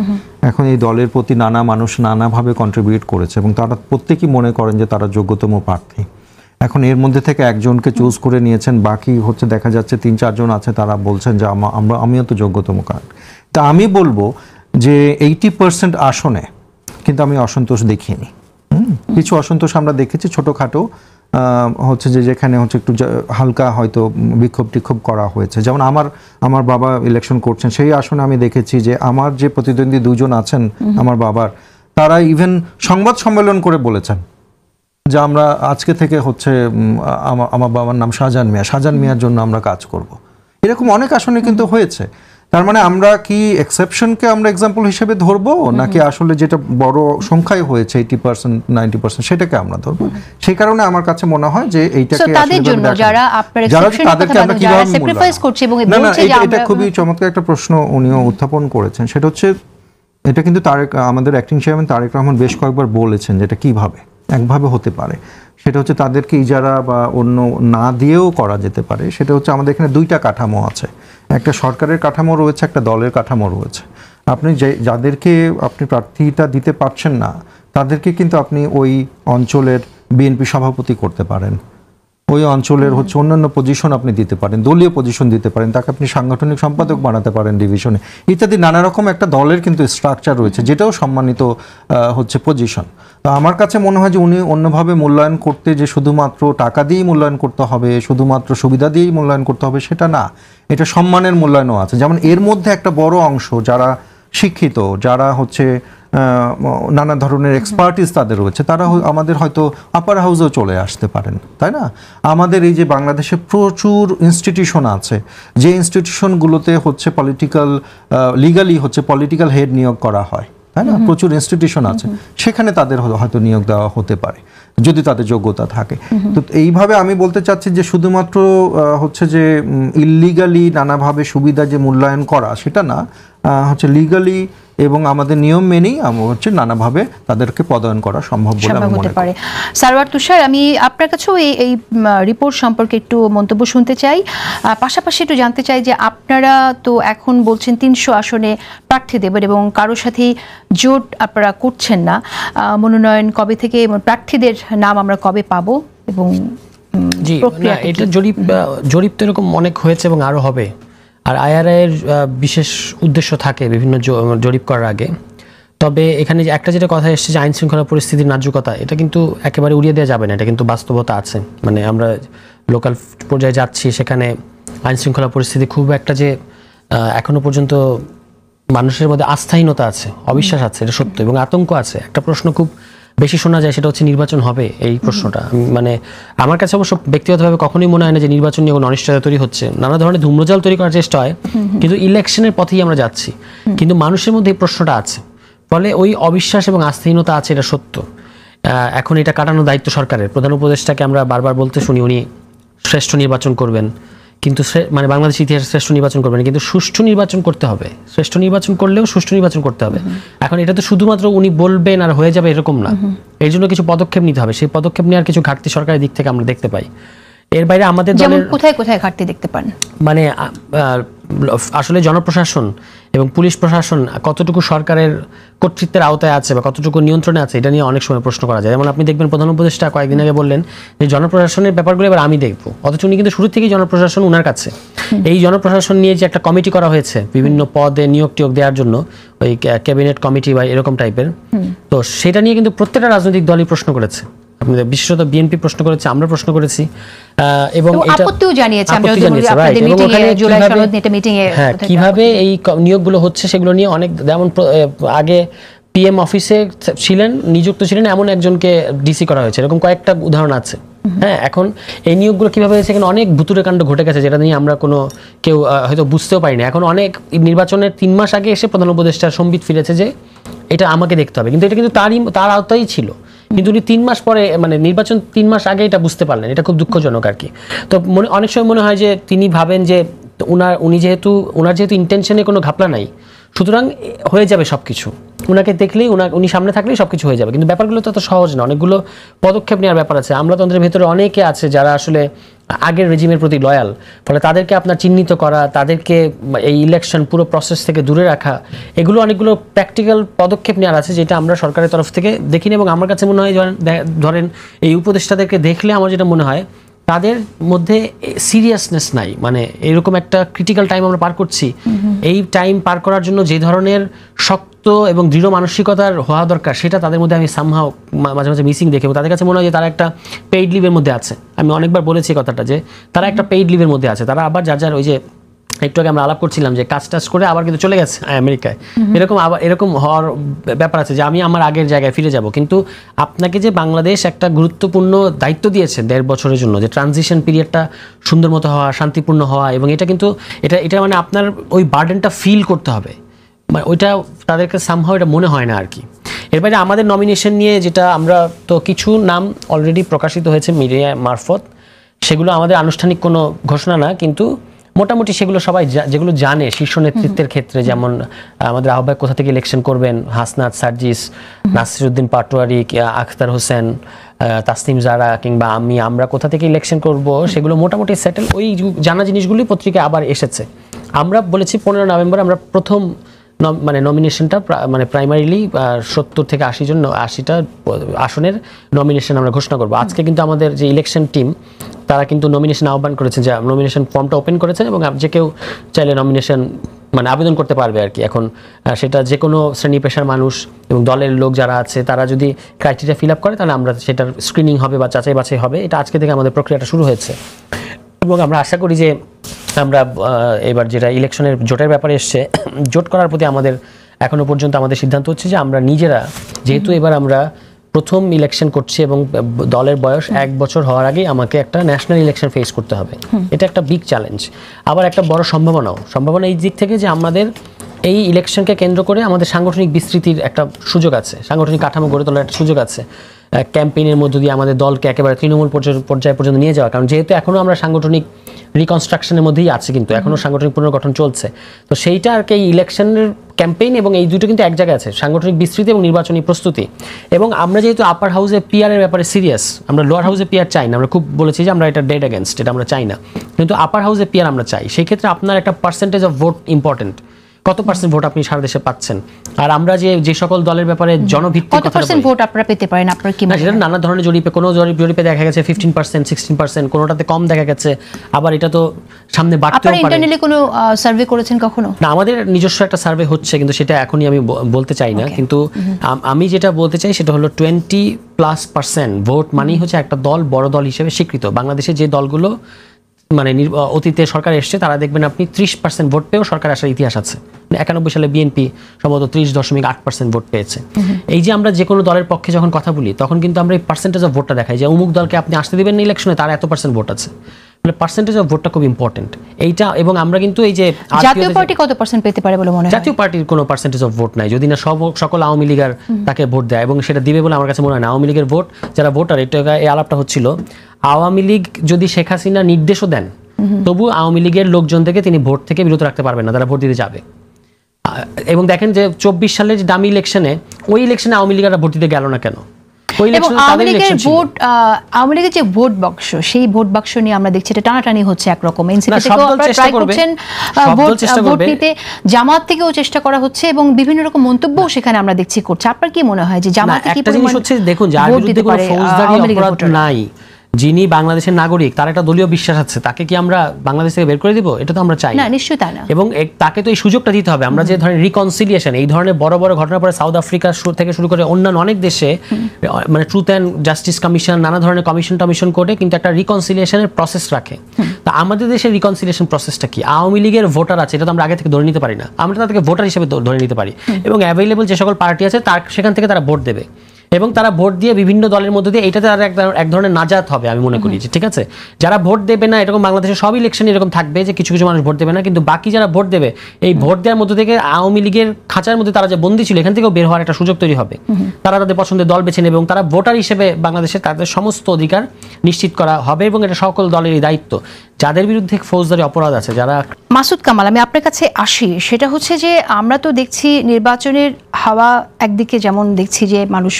এখন এই দলের প্রতি নানা মানুষ নানাভাবে কন্ট্রিবিউট করেছে এবং তারা প্রত্যেকেই মনে করেন যে তারা যোগ্যতম প্রার্থী। এখন এর মধ্যে থেকে একজনকে চুজ করে নিয়েছেন, বাকি হচ্ছে দেখা যাচ্ছে 3-4 জন আছে তারা বলছেন যে আমিও তো যোগ্যতম কারণ। তা আমি বলবো যে 80% আসনে কিন্তু আমি অসন্তোষ দেখিনি। কিছু অসন্তোষ আমরা দেখেছি ছোটোখাটো, হচ্ছে যে যেখানে হচ্ছে একটু হালকা হয়তো বিক্ষোভ টিক্ষোভ করা হয়েছে। যেমন আমার বাবা ইলেকশন করছেন, সেই আসনে আমি দেখেছি যে আমার যে প্রতিদ্বন্দ্বী 2 জন আছেন আমার বাবার, তারা ইভেন সংবাদ সম্মেলন করে বলেছেন যে আমরা আজকে থেকে হচ্ছে আমার বাবার নাম শাহজাহান মিয়ার জন্য আমরা কাজ করব। এরকম অনেক আসনে কিন্তু হয়েছে। তার মানে আমরা কি এক্সেপশনকে আমরা এক্সাম্পল হিসেবে ধরবো, নাকি আসলে যেটা বড় সংখ্যায় হয়েছে 80% 90% সেটাকে আমরা ধরবো? সেই কারণে আমার কাছে মনে হয় যে এইটাকে তাদের জন্য যারা আপনার এক্সেপশনের কথা বলেন, যারা স্যাক্রিফাইস করছে এবং বলছে যে এটা খুবই চমৎকার একটা প্রশ্ন উনিও উত্থাপন করেছেন। সেটা হচ্ছে এটা কিন্তু আমাদের অ্যাক্টিং চেয়ারম্যান তারেক রহমান বেশ কয়েকবার বলেছেন যে এটা কিভাবে একভাবে হতে পারে। সেটা হচ্ছে তাদেরকে ইজারা বা অন্য না দিয়েও করা যেতে পারে। সেটা হচ্ছে আমাদের এখানে 2টা কাঠামো আছে, একটা সরকারের কাঠামো রয়েছে, একটা দলের কাঠামো রয়েছে। আপনি যাদেরকে আপনি প্রার্থীটা দিতে পারছেন না তাদেরকে কিন্তু আপনি ওই অঞ্চলের বিএনপি সভাপতি করতে পারেন, ওই অঞ্চলের হচ্ছে অন্যান্য পজিশন আপনি দিতে পারেন, দলীয় পজিশন দিতে পারেন, তাকে আপনি সাংগঠনিক সম্পাদক বানাতে পারেন ডিভিশনে ইত্যাদি। নানা রকম একটা দলের কিন্তু স্ট্রাকচার রয়েছে যেটাও সম্মানিত হচ্ছে পজিশন। তো আমার কাছে মনে হয় যে উনি অন্যভাবে মূল্যায়ন করতে যে শুধুমাত্র টাকা দিয়েই মূল্যায়ন করতে হবে, শুধুমাত্র সুবিধা দিয়েই মূল্যায়ন করতে হবে সেটা না, এটা সম্মানের মূল্যায়নও আছে। যেমন এর মধ্যে একটা বড় অংশ যারা শিক্ষিত, যারা হচ্ছে নানা ধরনের এক্সপার্টিস তাদের রয়েছে, তারা আমাদের হয়তো আপার হাউসেও চলে আসতে পারেন, তাই না? আমাদের এই যে বাংলাদেশে প্রচুর ইনস্টিটিউশন আছে, যে ইনস্টিটিউশনগুলোতে হচ্ছে লিগালি হচ্ছে পলিটিক্যাল হেড নিয়োগ করা হয়, তাই না? প্রচুর ইনস্টিটিউশন আছে, সেখানে তাদের হয়তো নিয়োগ দেওয়া হতে পারে যদি তাদের যোগ্যতা থাকে। তো এইভাবে আমি বলতে চাচ্ছি যে শুধুমাত্র হচ্ছে যে ইললিগালি নানাভাবে সুবিধা যে মূল্যায়ন করা সেটা না, হচ্ছে লিগালি এবং আমাদের নিয়ম মেনেই হচ্ছে নানাভাবে তাদেরকে পদায়ন করা সম্ভব বলে আমি মনে করি। সারওয়ার তুষার, আমি আপনার কাছেও এই রিপোর্ট সম্পর্কে একটু মন্তব্য শুনতে চাই। পাশাপাশি একটু জানতে চাই যে আপনারা তো এখন বলছেন 300 আসনে প্রার্থী দেবেন এবং কারোর সাথে জোট আপনারা করছেন না। মনোনয়ন কবে থেকে, প্রার্থীদের নাম আমরা কবে পাবো এবং জি, এটা জরিপ তো এরকম অনেক হয়েছে এবং আরো হবে। আর আইআরআই এর বিশেষ উদ্দেশ্য থাকে বিভিন্ন জরিপ করার আগে। তবে এখানে যে একটা যেটা কথা এসেছে যে আইন শৃঙ্খলা পরিস্থিতির ন্যায্যতা, এটা কিন্তু একেবারে উড়িয়ে দেওয়া যাবে না, এটা কিন্তু বাস্তবতা আছে। মানে আমরা লোকাল পর্যায়ে যাচ্ছি, সেখানে আইন শৃঙ্খলা পরিস্থিতি খুব একটা যে এখনো পর্যন্ত মানুষের মধ্যে আস্থাহীনতা আছে, অবিশ্বাস আছে, এটা সত্য, এবং আতঙ্ক আছে। একটা প্রশ্ন খুব বেশি শোনা যায়, সেটা হচ্ছে নির্বাচন হবে, এই প্রশ্নটা। মানে আমার কাছে অবশ্য ব্যক্তিগতভাবে কখনোই মনে হয় না যে নির্বাচন নিয়ে কোনো অনিশ্চয়তা তৈরি হচ্ছে। নানা ধরনের ধূম্রজাল তৈরি করার চেষ্টা হয়, কিন্তু ইলেকশনের পথেই আমরা যাচ্ছি, কিন্তু মানুষের মধ্যে এই প্রশ্নটা আছে, ফলে ওই অবিশ্বাস এবং আস্থাহীনতা আছে, এটা সত্য। এখন এটা কাটানোর দায়িত্ব সরকারের। প্রধান উপদেষ্টাকে আমরা বারবার বলতে শুনি উনি শ্রেষ্ঠ নির্বাচন করবেন, কিন্তু মানে বাংলাদেশ ইতিহাসে শ্রেষ্ঠ নির্বাচন করবেন, কিন্তু সুষ্ঠু নির্বাচন করতে হবে। শ্রেষ্ঠ নির্বাচন করলেও সুষ্ঠু নির্বাচন করতে হবে। এখন এটা তো শুধুমাত্র উনি বলবেন আর হয়ে যাবে এরকম না, এই জন্য কিছু পদক্ষেপ নিতে হবে। সেই পদক্ষেপ নেওয়ার কিছু ঘাটতি সরকারের দিক থেকে আমরা দেখতে পাই। এর বাইরে আমাদের দলের কোথায় কোথায় ঘাটতি দেখতে পান? মানে আসলে জনপ্রশাসন এবং পুলিশ প্রশাসন কতটুকু সরকারের কর্তৃত্বের আওতায় আছে বা কতটুকু নিয়ন্ত্রণে আছে, এটা নিয়ে অনেক সময় প্রশ্ন করা যায়। যেমন আপনি দেখবেন প্রধান উপদেষ্টা কয়েকদিন আগে বললেন যে জনপ্রশাসনের ব্যাপারগুলো এবার আমি দেখবো, অথচ উনি কিন্তু শুরু থেকেই জনপ্রশাসন উনার কাছে। এই জনপ্রশাসন নিয়ে যে একটা কমিটি করা হয়েছে বিভিন্ন পদে নিয়োগ টিয়োগ দেওয়ার জন্য, ওই ক্যাবিনেট কমিটি বা এরকম টাইপের, তো সেটা নিয়ে কিন্তু প্রত্যেকটা রাজনৈতিক দলই প্রশ্ন করেছে। বিশেষত বিএনপি প্রশ্ন করেছে, আমরা প্রশ্ন করেছি, এবং আপত্তিও জানিয়েছে। কিভাবে এই নিয়োগগুলো হচ্ছে সেগুলো নিয়ে অনেক, যেমন আগে পিএম অফিসে ছিলেন, নিযুক্ত ছিলেন এমন একজনকে ডিসি করা হয়েছে, এরকম কয়েকটা উদাহরণ আছে। হ্যাঁ, এখন এই নিয়োগগুলো কিভাবে হয়েছে, এখানে অনেক ভুতুরে কাণ্ড ঘটে গেছে যেটা নিয়ে আমরা কোনো কেউ হয়তো বুঝতেও পারি না। এখন অনেক নির্বাচনের 3 মাস আগে এসে প্রধান উপদেষ্টার সম্বিত ফিরেছে যে এটা আমাকে দেখতে হবে, কিন্তু এটা কিন্তু তার আওতায় ছিল, কিন্তু উনি 3 মাস পরে মানে নির্বাচন 3 মাস আগে এটা বুঝতে পারলেন। এটা খুব দুঃখজনক আর কি। তো অনেক সময় মনে হয় যে তিনি ভাবেন যে ওনার যেহেতু ইন্টেনশনে কোনো ঘাপলা নাই, সুতরাং হয়ে যাবে সব কিছু, ওনাকে দেখলেই উনি সামনে থাকলেই সব কিছু হয়ে যাবে। কিন্তু ব্যাপারগুলো তো সহজ না, অনেকগুলো পদক্ষেপ নেওয়ার ব্যাপার আছে। আমলাতন্ত্রের ভেতরে অনেকে আছে যারা আসলে আগের রেজিমের প্রতি লয়াল, ফলে তাদেরকে আপনার চিহ্নিত করা, তাদেরকে এই ইলেকশন পুরো প্রসেস থেকে দূরে রাখা, এগুলো অনেকগুলো প্র্যাকটিক্যাল পদক্ষেপ নেওয়ার আছে যেটা আমরা সরকারের তরফ থেকে দেখিনি। এবং আমার কাছে মনে হয় ধরেন এই উপদেষ্টাদেরকে দেখলে আমার যেটা মনে হয় তাদের মধ্যে সিরিয়াসনেস নাই, মানে এরকম একটা ক্রিটিক্যাল টাইম আমরা পার করছি, এই টাইম পার করার জন্য যে ধরনের শক্ত এবং দৃঢ় মানসিকতার হওয়া দরকার সেটা তাদের মধ্যে আমি সামহাও মাঝে মাঝে মিসিং দেখি। এবং তাদের কাছে মনে হয় যে তারা একটা পেইড লিভের মধ্যে আছে। আমি অনেকবার বলেছি কথাটা যে তারা একটা পেইড লিভের মধ্যে আছে, তারা আবার যার ওই যে একটু আগে আমরা আলাপ করছিলাম যে কাজ টাজ করে আবার কিন্তু চলে গেছে আমেরিকায়, এরকম হওয়ার ব্যাপার আছে যে আমি আমার আগের জায়গায় ফিরে যাব। কিন্তু আপনাকে যে বাংলাদেশ একটা গুরুত্বপূর্ণ দায়িত্ব দিয়েছে 1.5 বছরের জন্য, যে ট্রানজিশন পিরিয়ডটা সুন্দর মতো হওয়া, শান্তিপূর্ণ হওয়া, এবং এটা কিন্তু এটা মানে আপনার ওই বার্ডেনটা ফিল করতে হবে, মানে ওইটা তাদেরকে সামহাও এটা মনে হয় না আর কি। এর বাইরে আমাদের নমিনেশন নিয়ে যেটা আমরা তো কিছু নাম অলরেডি প্রকাশিত হয়েছে মিডিয়া মারফত, সেগুলো আমাদের আনুষ্ঠানিক কোনো ঘোষণা না, কিন্তু মোটামুটি সেগুলো সবাই যেগুলো জানে শীর্ষ নেতৃত্বের ক্ষেত্রে, যেমন আমাদের আহ্বায়ক কোথা থেকে ইলেকশন করবেন, হাসনাত, সার্জিস, নাসিরউদ্দিন পাটোয়ারি, আখতার হোসেন, তাসনিম জারা কিংবা আমরা কোথা থেকে ইলেকশন করব, সেগুলো মোটামুটি সেটেল। ওই জানা জিনিসগুলি পত্রিকায় আবার এসেছে। আমরা বলেছি 15 নভেম্বর আমরা প্রথম মানে নমিনেশনটা মানে প্রাইমারিলি 70 থেকে 80টা আসনের নমিনেশন আমরা ঘোষণা করব। আজকে কিন্তু আমাদের যে ইলেকশন টিম তারা কিন্তু নমিনেশন আহ্বান করেছেন, যে নমিনেশন ফর্মটা ওপেন করেছেন এবং যে কেউ চাইলে নমিনেশন মানে আবেদন করতে পারবে আর কি। এখন সেটা যে কোনো শ্রেণী পেশার মানুষ এবং দলের লোক যারা আছে তারা যদি ক্রাইটেরিয়া ফিল আপ করে তাহলে আমরা সেটার স্ক্রিনিং হবে বা যাচাই বাছাই হবে। এটা আজকে থেকে আমাদের প্রক্রিয়াটা শুরু হয়েছে এবং আমরা আশা করি যে আমরা এবার যেটা ইলেকশনের জোটের ব্যাপারে এসছে, জোট করার প্রতি আমাদের এখনো পর্যন্ত আমাদের সিদ্ধান্ত হচ্ছে যে আমরা নিজেরা, যেহেতু এবার আমরা প্রথম ইলেকশন করছি এবং দলের বয়স 1 বছর হওয়ার আগেই আমাকে একটা ন্যাশনাল ইলেকশন ফেস করতে হবে, এটা একটা বিগ চ্যালেঞ্জ। আবার একটা বড় সম্ভাবনা এই দিক থেকে যে আমাদের এই ইলেকশনকে কেন্দ্র করে আমাদের সাংগঠনিক বিস্তৃতির একটা সুযোগ আছে, সাংগঠনিক কাঠামো গড়ে তোলার একটা সুযোগ আছে, ক্যাম্পেইনের মধ্য দিয়ে আমাদের দলকে একেবারে তৃণমূল পর্যায় পর্যন্ত নিয়ে যাওয়া। কারণ যেহেতু এখনও আমরা সাংগঠনিক রিকনস্ট্রাকশনের মধ্যেই আছি, কিন্তু এখনও সাংগঠনিক পুনর্গঠন চলছে, তো সেইটা আর কি ইলেকশনের ক্যাম্পেইন এবং এই দুটো কিন্তু এক জায়গায় আছে, সাংগঠনিক বিস্তৃতি এবং নির্বাচনী প্রস্তুতি। এবং আমরা যেহেতু আপার হাউসে পিআর এর ব্যাপারে সিরিয়াস, আমরা লোয়ার হাউসে পিআর চাই না, আমরা খুব বলেছি যে আমরা এটা ডেড এগেনস্ট, এটা আমরা চাই না, কিন্তু আপার হাউসে পিআর আমরা চাই। সেই ক্ষেত্রে আপনার একটা পার্সেন্টেজ অফ ভোট ইম্পর্টেন্ট, কত পার্সেন্ট ভোট আপনি সারা দেশে পাচ্ছেন। আর আমরা যে সকল দলের ব্যাপারে জনভিত্তিক কত পার্সেন্ট ভোট আপনারা পেতে পারেন, আপনার কি মনে হয়? নানা ধরনের জরিপে, কোনো জরিপে দেখা গেছে 15%, 16%, কোনোটাতে কম দেখা গেছে, আবার এটা তো সামনে বাড়তেও পারে। আপনারা ইন্টারনালি কোনো সার্ভে করেছেন কখনো? না, আমাদের নিজস্ব একটা সার্ভে হচ্ছে, কিন্তু সেটা এখনই আমি বলতে চাই না। কিন্তু আমি যেটা বলতে চাই সেটা হলো 20+% ভোট মানেই হচ্ছে একটা দল বড় দল হিসেবে স্বীকৃত। বাংলাদেশে যে দলগুলো মানে অতীতে সরকার এসছে তারা দেখবেন আপনি 30% ভোট পেয়েও সরকার আসার ইতিহাস আছে। 91 সালে বিএনপি সম্ভবত 30.8% ভোট পেয়েছে। এই যে আমরা যে কোনো দলের পক্ষে যখন কথা বলি তখন কিন্তু আমরা এই পার্সেন্টেজ অফ ভোটটা দেখাই যে অমুক দলকে আপনি আসতে দেবেন না ইলেকশনে, তার এত % ভোট আছে, মানে পার্সেন্টেজ অফ ভোটটা খুব ইম্পর্টেন্ট এইটা। এবং আমরা কিন্তু এই যে জাতীয় পার্টি কত % পেতে পারে বলে মনে হয়? জাতীয় পার্টির কোনো পার্সেন্টেজ অফ ভোট নাই, যদি না সকল আওয়ামী লীগের তাকে ভোট দেয়, এবং সেটা দিবে বলে আমার কাছে মনে হয় না। আওয়ামী লীগের ভোট যারা ভোটার, এটা এই আলাপটা হচ্ছিল, আওয়ামী লীগ যদি শেখ হাসিনা নির্দেশও দেন তবু আওয়ামী লীগের লোকজন থেকে তিনি ভোট থেকে বিরত রাখতে পারবেন না, তারা ভোট দিতে যাবে। এবং দেখেন যে 24 সালের যে দামি ইলেকশনে, ওই ইলেকশনে আওয়ামী লীগরা ভোট দিতে গেল না কেন? এবং আওয়ামী লীগের যে ভোট বাক্স, সেই ভোট বাক্স নিয়ে আমরা দেখছি এটা টানাটানি হচ্ছে একরকম। এনসিপি থেকেও আপনারা ট্রাই করছেন ভোট নিতে, জামাত থেকেও চেষ্টা করা হচ্ছে এবং বিভিন্ন রকম মন্তব্য সেখানে আমরা দেখছি করছে। আপনার কি মনে হয় যে জামাতে কি পরিমাণ হচ্ছে? দেখুন, যার বিরুদ্ধে কোনো ফৌজদারি অপরাধ নাই, যিনি বাংলাদেশের নাগরিক, তার একটা দলীয় বিশ্বাস আছে, তাকে কি আমরা বাংলাদেশ থেকে বের করে দিব? এটা তো আমরা চাই না, নিশ্চয়ই তাই না। এবং তাকে তো এই সুযোগটা দিতে হবে। আমরা যে ধরনের রিকনসিলিয়েশন, এই ধরনের বড় বড় ঘটনার পরে সাউথ আফ্রিকা থেকে শুরু করে অন্যান্য অনেক দেশে মানে ট্রুথ অ্যান্ড জাস্টিস কমিশন, নানা ধরনের কমিশন করে কিন্তু একটা রিকনসিলিয়েশনের প্রসেস রাখে। তা আমাদের দেশের রিকনসিলিয়েশন প্রসেসটা কি? আওয়ামী লীগের ভোটার আছে, এটা তো আমরা আগে থেকে ধরে নিতে পারি না, আমরা তাদেরকে ভোটার হিসেবে ধরে নিতে পারি, এবং অ্যাভেলেবল যে সকল পার্টি আছে সেখান থেকে তারা ভোট দেবে। এবং তারা ভোট দিয়ে বিভিন্ন দলের মধ্যে দিয়ে এটাতে আর এক ধরনের নাজাত হবে আমি মনে করি যে ঠিক আছে, যারা ভোট দেবে না, এরকম বাংলাদেশের সব ইলেকশন এরকম থাকবে যে কিছু কিছু মানুষ ভোট দেবে না, কিন্তু বাকি যারা ভোট দেবে এই ভোট দেওয়ার মধ্যে থেকে আওয়ামী লীগের খাঁচার মধ্যে তারা যে বন্দী ছিল এখান থেকেও বের হওয়ার একটা সুযোগ তৈরি হবে। তারা তাদের পছন্দের দল বেছে নেবে এবং তারা ভোটার হিসেবে বাংলাদেশের তাদের সমস্ত অধিকার নিশ্চিত করা হবে এবং এটা সকল দলেরই দায়িত্ব। যাদের বিরুদ্ধে ফৌজদারি অপরাধ আছে, যারা মাসুদ কামাল, আমি আপনার কাছে আসি, সেটা হচ্ছে যে আমরা তো দেখছি নির্বাচনের হাওয়া একদিকে যেমন দেখছি যে মানুষ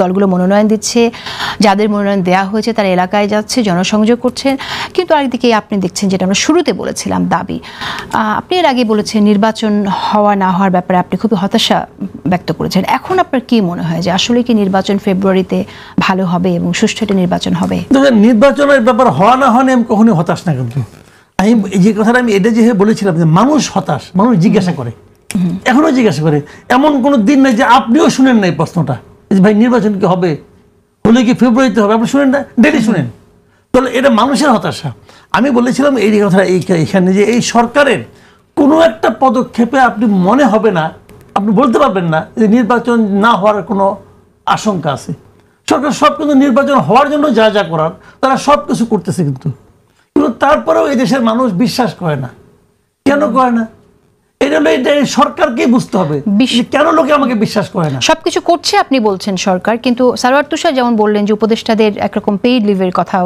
দলগুলো মনোনয়ন দিচ্ছে, যাদের মনোনয়ন দেওয়া হয়েছে তারা এলাকায় যাচ্ছে, জনসংযোগ করছেন, কিন্তু আরেকদিকে আপনি দেখছেন যেটা আমরা শুরুতে বলেছিলাম দাবি, আপনি এর আগে বলেছেন নির্বাচন হওয়া না হওয়ার ব্যাপারে আপনি খুবই হতাশা ব্যক্ত করেছেন। এখন আপনার কি মনে হয় যে আসলে কি নির্বাচন ফেব্রুয়ারিতে ভালো হবে এবং সুষ্ঠু একটা নির্বাচন হবে? নির্বাচনের ব্যাপার হওয়া না হওয়া আমি কখনোই হতাশ না, কিন্তু আমি যে কথাটা আমি এটা যে বলেছিলাম যে মানুষ হতাশ, মানুষ জিজ্ঞাসা করে, এখনো জিজ্ঞাসা করে, এমন কোনো দিন নাই যে আপনিও শুনেন নাই প্রশ্নটা যে ভাই নির্বাচন কি হবে, হলে কি ফেব্রুয়ারিতে হবে, আপনি শুনেন না, ডেলি শুনেন। তাহলে এটা মানুষের হতাশা। আমি বলেছিলাম এই কথা এইখানে যে এই সরকারের কোনো একটা পদক্ষেপে আপনি মনে হবে না, আপনি বলতে পারবেন না যে নির্বাচন না হওয়ার কোনো আশঙ্কা আছে। সরকার সব কিন্তু নির্বাচন হওয়ার জন্য যা যা করার তারা সব কিছু করতেছে, কিন্তু তারপরেও এই দেশের মানুষ বিশ্বাস করে না। কেন করে না? এটা সরকারকে বুঝতে হবে কেন লোকে আমাকে বিশ্বাস করে না। সবকিছু করছে আপনি বলছেন সরকার, কিন্তু সারওয়ার তুষার যেমন বললেন যে উপদেষ্টাদের একরকম পেইড লিভের কথা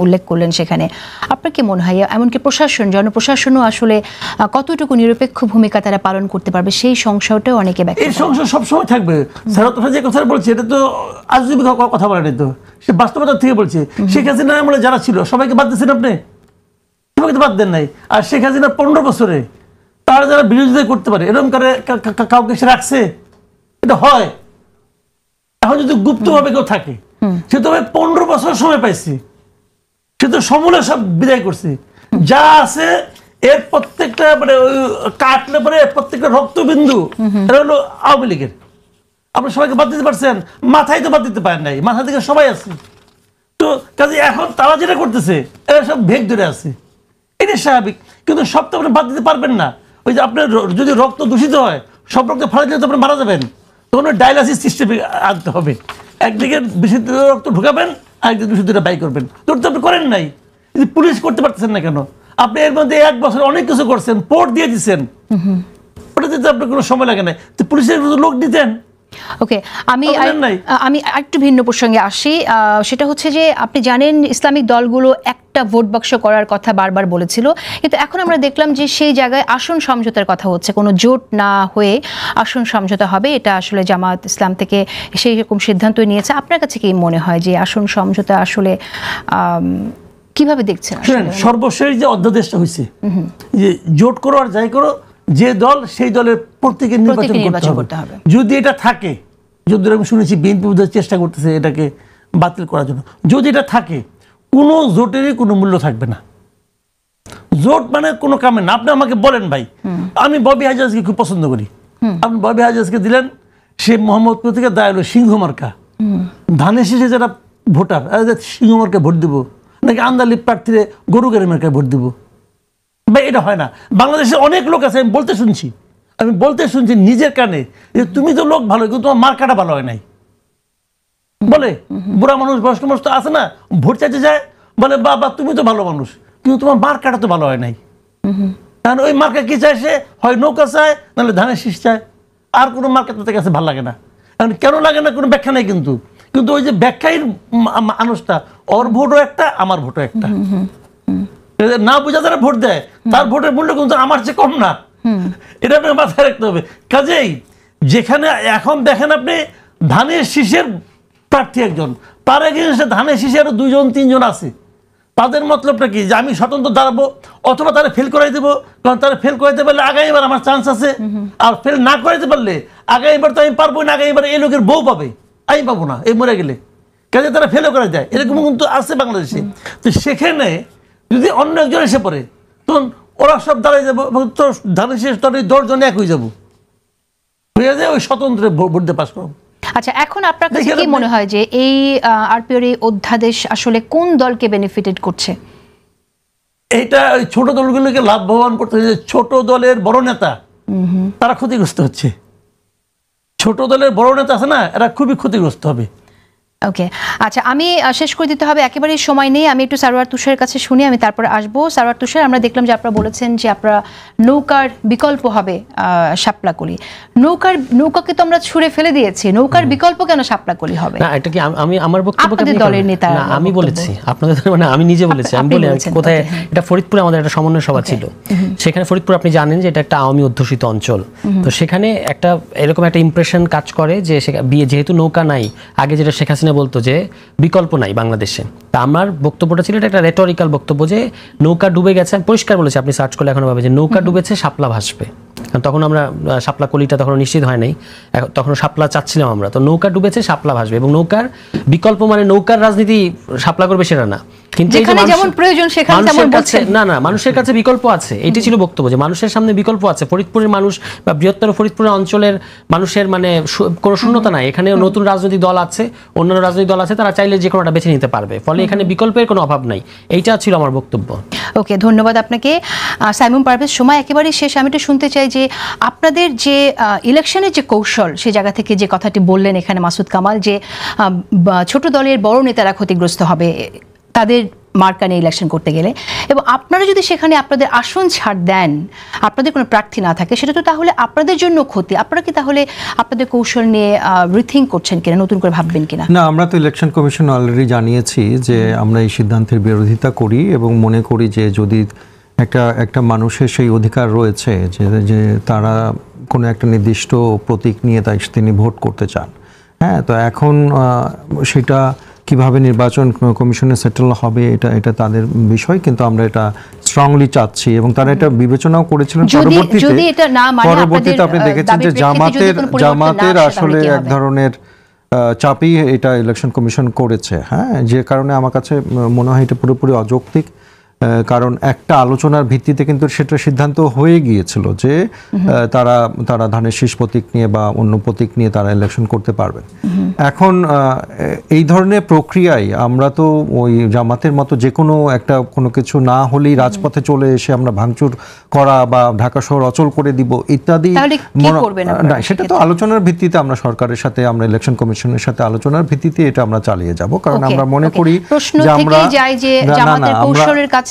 উল্লেখ করলেন সেখানে, আপনার কি মনে হয় এমনকি প্রশাসন, জনপ্রশাসনও আসলে কতটুকু নিরপেক্ষ ভূমিকা তারা পালন করতে পারবে সেই সংশয়টাও অনেকে ব্যক্ত করে? এই সংশয় সবসময় থাকবে। সারওয়ার তুষার যে কথা বলছে এটা তো আজীবী কথা বলেনি, তো সে বাস্তবতা থেকে বলছে। শেখ হাসিনা আমলে যারা ছিল সবাইকে বাদ দিয়েছেন আপনি? সবাইকে তো বাদ দেন নাই। আর শেখ হাসিনা 15 বছরে তারা যারা বিরোধিতা করতে পারে এরকম করে কাউকে সে রাখছে? এটা হয়। এখন যদি গুপ্তভাবে কেউ থাকে সে তো 15 বছর সময় পাইছি, সে তো সমূলে সব বিদায় করছে। যা আছে এর প্রত্যেকটা মানে কাটলে পরে প্রত্যেকটা রক্তবিন্দু এটা হলো আওয়ামী লীগের। আপনি সবাইকে বাদ দিতে পারছেন? মাথায় তো বাদ দিতে পারেন নাই, মাথা থেকে সবাই আছে। তো কাজে এখন তারা যেটা করতেছে এরা সব ভেগ ধরে আছে, এটা স্বাভাবিক। কিন্তু সব তো আপনি বাদ দিতে পারবেন না। ওই যে আপনার যদি রক্ত দূষিত হয়, সব রক্ত ফালা দিলে তো আপনি মারা যাবেন। তখন ওই ডায়ালাইসিস সিস্টেমে আনতে হবে। একদিকে দূষিত রক্ত ঢুকাবেন, আরেকদিকে দূষিতটা বাই করবেন। তোর তো আপনি করেন নাই। পুলিশ করতে পারতেছেন না কেন? আপনি এর মধ্যে 1 বছর অনেক কিছু করছেন, পোর্ট দিয়ে দিচ্ছেন, ওটা দিতে আপনার কোনো সময় লাগে না। তো পুলিশের লোক দিতেন। ওকে, আমি একটু ভিন্ন প্রসঙ্গে আসি। সেটা হচ্ছে যে আপনি জানেন ইসলামিক দলগুলো একটা ভোট বাক্স করার কথা বারবার বলেছিল, কিন্তু এখন আমরা দেখলাম যে সেই জায়গায় আসন সমঝোতার কথা হচ্ছে। কোনো জোট না হয়ে আসন সমঝোতা হবে, এটা আসলে জামায়াত ইসলাম থেকে সেই রকম সিদ্ধান্ত নিয়েছে। আপনার কাছে কি মনে হয় যে আসন সমঝোতা আসলে কিভাবে দেখছেন? সর্বশেষ যে অধ্যাদেশটা হয়েছে যে জোট করো আর যাই করো, যে দল সেই দলের প্রত্যেকের নির্বাচন করতে হবে। যদি এটা থাকে, যদি আমি শুনেছি বিএনপি চেষ্টা করতেছে এটাকে বাতিল করার জন্য, যদি এটা থাকে কোনো জোটেরই কোনো মূল্য থাকবে না। জোট মানে কোনো কামে না। আপনি আমাকে বলেন ভাই, আমি ববি হাজাজকে খুব পছন্দ করি, আপনি ববি হাজাজকে দিলেন, সে মোহাম্মদপুর থেকে দায় হলো সিংহ মার্কা, ধানের শেষে যারা ভোটার সিংহ মার্কায় ভোট দিব, নাকি আন্দালিপ প্রার্থীরে গরু গাড়ি মার্কায় ভোট দিব? ভাই এটা হয় না। বাংলাদেশে অনেক লোক আছে, আমি বলতে শুনছি নিজের কানে যে তুমি তো লোক ভালো, কিন্তু তোমার মার্কাটা ভালো হয় নাই বলে। বুড়া মানুষ, বয়স্ক মানুষ তো আছে না, ভোট চাইতে যায়, বলে বাবা তুমি তো ভালো মানুষ, কিন্তু তোমার মার্কাটা তো ভালো হয় নাই। কারণ ওই মার্কা কি চায়, সে হয় নৌকা চায়, নাহলে ধানের শীষ চায়, আর কোনো মার্কা তাদের কাছে ভালো লাগে না। কারণ কেন লাগে না কোনো ব্যাখ্যা নেই, কিন্তু ওই যে ব্যাখ্যাই মানুষটা, ওর ভোটও একটা, আমার ভোটও একটা। না বুঝা যারা ভোট দেয় তার ভোটের মূল্য কিন্তু আমার চেয়ে কম না, এটা আপনাকে মাথায় রাখতে হবে। কাজেই যেখানে এখন দেখেন আপনি ধানের শীষের প্রার্থী একজন, তার এগেইনস্টে ধানের শীষে আরো 2-3 জন আছে। তাদের মতলবটা কি যে আমি স্বতন্ত্র দাঁড়াবো, অথবা তারা ফেল করাই দেবো। কারণ তারা ফেল করাইতে পারলে আগামীবার আমার চান্স আছে, আর ফেল না করাইতে পারলে আগামীবার তো আমি পারবো না, আগামীবার এই লোকের বউ পাবে, আমি পাবো না, এই মরে গেলে। কাজে তারা ফেলও করা যায়, এরকম কিন্তু আছে বাংলাদেশে। তো সেখানে যদি অন্য একজন এসে পড়ে, তখন ওরা সব দাঁড়াই যাবো, তোর ধানের শেষ তোর 10 জন এক হয়ে যাবো, হয়ে যায় ওই স্বতন্ত্র ভোট দিয়ে পাস করবো। আচ্ছা, এখন আপনার কাছে কি মনে হয় যে এই আরপিওর এই অধ্যাদেশ আসলে কোন দলকে বেনিফিটেড করছে? এইটা ওই ছোট দলগুলোকে লাভবান করতে হচ্ছে। ছোট দলের বড় নেতা তারা ক্ষতিগ্রস্ত হচ্ছে। ছোট দলের বড় নেতা আছে না, এরা খুবই ক্ষতিগ্রস্ত হবে। ওকে, আচ্ছা, আমি শেষ করে দিতে হবে, একেবারেই সময় নেই। আমি একটু সারোয়ার তুষারের কাছে শুনি, আমি তারপরে আসবো। সারোয়ার তুষার, আমরা দেখলাম যে আপনারা বলেছেন যে আপনারা নৌকার বিকল্প হবে শাপলাকলি। নৌকাকে তো আমরা ছুঁড়ে ফেলে দিয়েছি, নৌকার বিকল্প কেন শাপলাকলি হবে? না, এটা কি আমি আমার বক্তব্য আপনাদের দলের নেতা? না, আমি বলেছি আপনাদের, মানে আমি নিজে বলেছি। আমি বলি কোথায়, এটা ফরিদপুরে আমাদের একটা সমন্বয় সভা ছিল। সেখানে ফরিদপুর আপনি জানেন যে এটা একটা আওয়ামী অধ্যুষিত অঞ্চল। তো সেখানে একটা এরকম একটা ইমপ্রেশন কাজ করে যে যেহেতু নৌকা নাই, আগে যেটা শেখ হাসিনা বলতো যে বিকল্প নাই বাংলাদেশে, তা আমার বক্তব্যটা ছিল এটা একটা রেটরিক্যাল বক্তব্য যে নৌকা ডুবে গেছে। আমি পরিষ্কার বলেছি, আপনি সার্চ করলে এখনো পাবে যে নৌকা ডুবেছে, শাপলা ভাসবে। তখন আমরা শাপলা কলিটা তখন নিশ্চিত হয় নাই, তখন শাপলা চাচ্ছিলাম আমরা। তো নৌকা ডুবেছে, শাপলা ভাসবে, এবং নৌকার বিকল্প মানে নৌকার রাজনীতি শাপলা করবে সেটা না, কিন্তু যেমন প্রয়োজন সেখানে তেমন বলছেন না, মানুষের কাছে বিকল্প আছে, এটি ছিল বক্তব্য যে মানুষের সামনে বিকল্প আছে। ফরিদপুরের মানুষ বা বৃহত্তর ফরিদপুরের অঞ্চলের মানুষের মানে কোনো শূন্যতা নাই। এখানে নতুন রাজনৈতিক দল আছে, অন্যান্য রাজনৈতিক দল আছে, তারা চাইলে যে কোনোটা বেছে নিতে পারবে, ফলে এখানে বিকল্পের কোনো অভাব নাই। এইটা ছিল আমার বক্তব্য। ওকে, ধন্যবাদ আপনাকে সাইমুম পারভেজ। সময় একেবারেই শেষ। আমি একটু শুনতে চাই যে আপনাদের যে ইলেকশনের যে কৌশল, সে জায়গা থেকে যে কথাটি বললেন এখানে মাসুদ কামাল, যে ছোট দলের বড় নেতারা ক্ষতিগ্রস্ত হবে তাদের মার্কা নিয়ে ইলেকশন করতে গেলে, এবং আপনারা যদি সেখানে আপনাদের আসন ছাড় দেন, আপনাদের কোনো প্রার্থী না থাকে, সেটা তো তাহলে আপনাদের জন্য ক্ষতি। আপনারা কি তাহলে আপনাদের কৌশল নিয়ে রিথিঙ্ক করছেন কিনা, নতুন করে ভাববেন কিনা? না, আমরা তো ইলেকশন কমিশন অলরেডি জানিয়েছি যে আমরা এই সিদ্ধান্তের বিরোধিতা করি এবং মনে করি যে যদি একটা মানুষের সেই অধিকার রয়েছে যে তারা কোনো একটা নির্দিষ্ট প্রতীক নিয়ে তিনি ভোট করতে চান, হ্যাঁ, তো এখন সেটা কিভাবে নির্বাচন কমিশনে সেটেল হবে এটা তাদের বিষয়, কিন্তু আমরা এটা স্ট্রংলি চাচ্ছি এবং তারা এটা বিবেচনাও করেছিলেন। পরবর্তীতে আপনি দেখেছেন যে জামাতের আসলে এক ধরনের চাপই এটা ইলেকশন কমিশন করেছে, হ্যাঁ, যে কারণে আমার কাছে মনে হয় এটা পুরোপুরি অযৌক্তিক। কারণ একটা আলোচনার ভিত্তিতে কিন্তু সেটা সিদ্ধান্ত হয়ে গিয়েছিল যে তারা ধানের শীষ প্রতীক নিয়ে বা অন্য প্রতীক নিয়ে তারা ইলেকশন করতে পারবেন। এখন এই ধরনের প্রক্রিয়ায় আমরা তো ওই জামাতের মতো যে কোনো কিছু না হলেই রাজপথে চলে এসে আমরা ভাঙচুর করা বা ঢাকা শহর অচল করে দিব ইত্যাদি, না, সেটা তো আলোচনার ভিত্তিতে আমরা সরকারের সাথে, আমরা ইলেকশন কমিশনের সাথে আলোচনার ভিত্তিতে এটা আমরা চালিয়ে যাব। কারণ আমরা মনে করি যে আমরা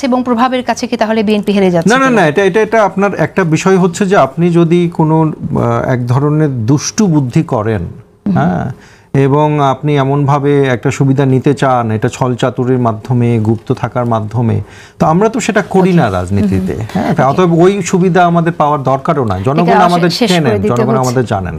এবং প্রভাবের কাছে কি তাহলে বিএনপি হেরে যাচ্ছে? না, এটা আপনার একটা বিষয় হচ্ছে যে আপনি যদি কোনো এক ধরনের দুষ্টু বুদ্ধি করেন, হ্যাঁ, এবং আপনি এমনভাবে একটা সুবিধা নিতে চান, এটা ছলচাতুরির মাধ্যমে, গুপ্ত থাকার মাধ্যমে, তো আমরা তো সেটা করি না রাজনীতিতে, হ্যাঁ, অতএব ওই সুবিধা আমাদের পাওয়ার দরকারও না। জনগণ আমাদের চেনেন, জনগণ আমাদের জানেন।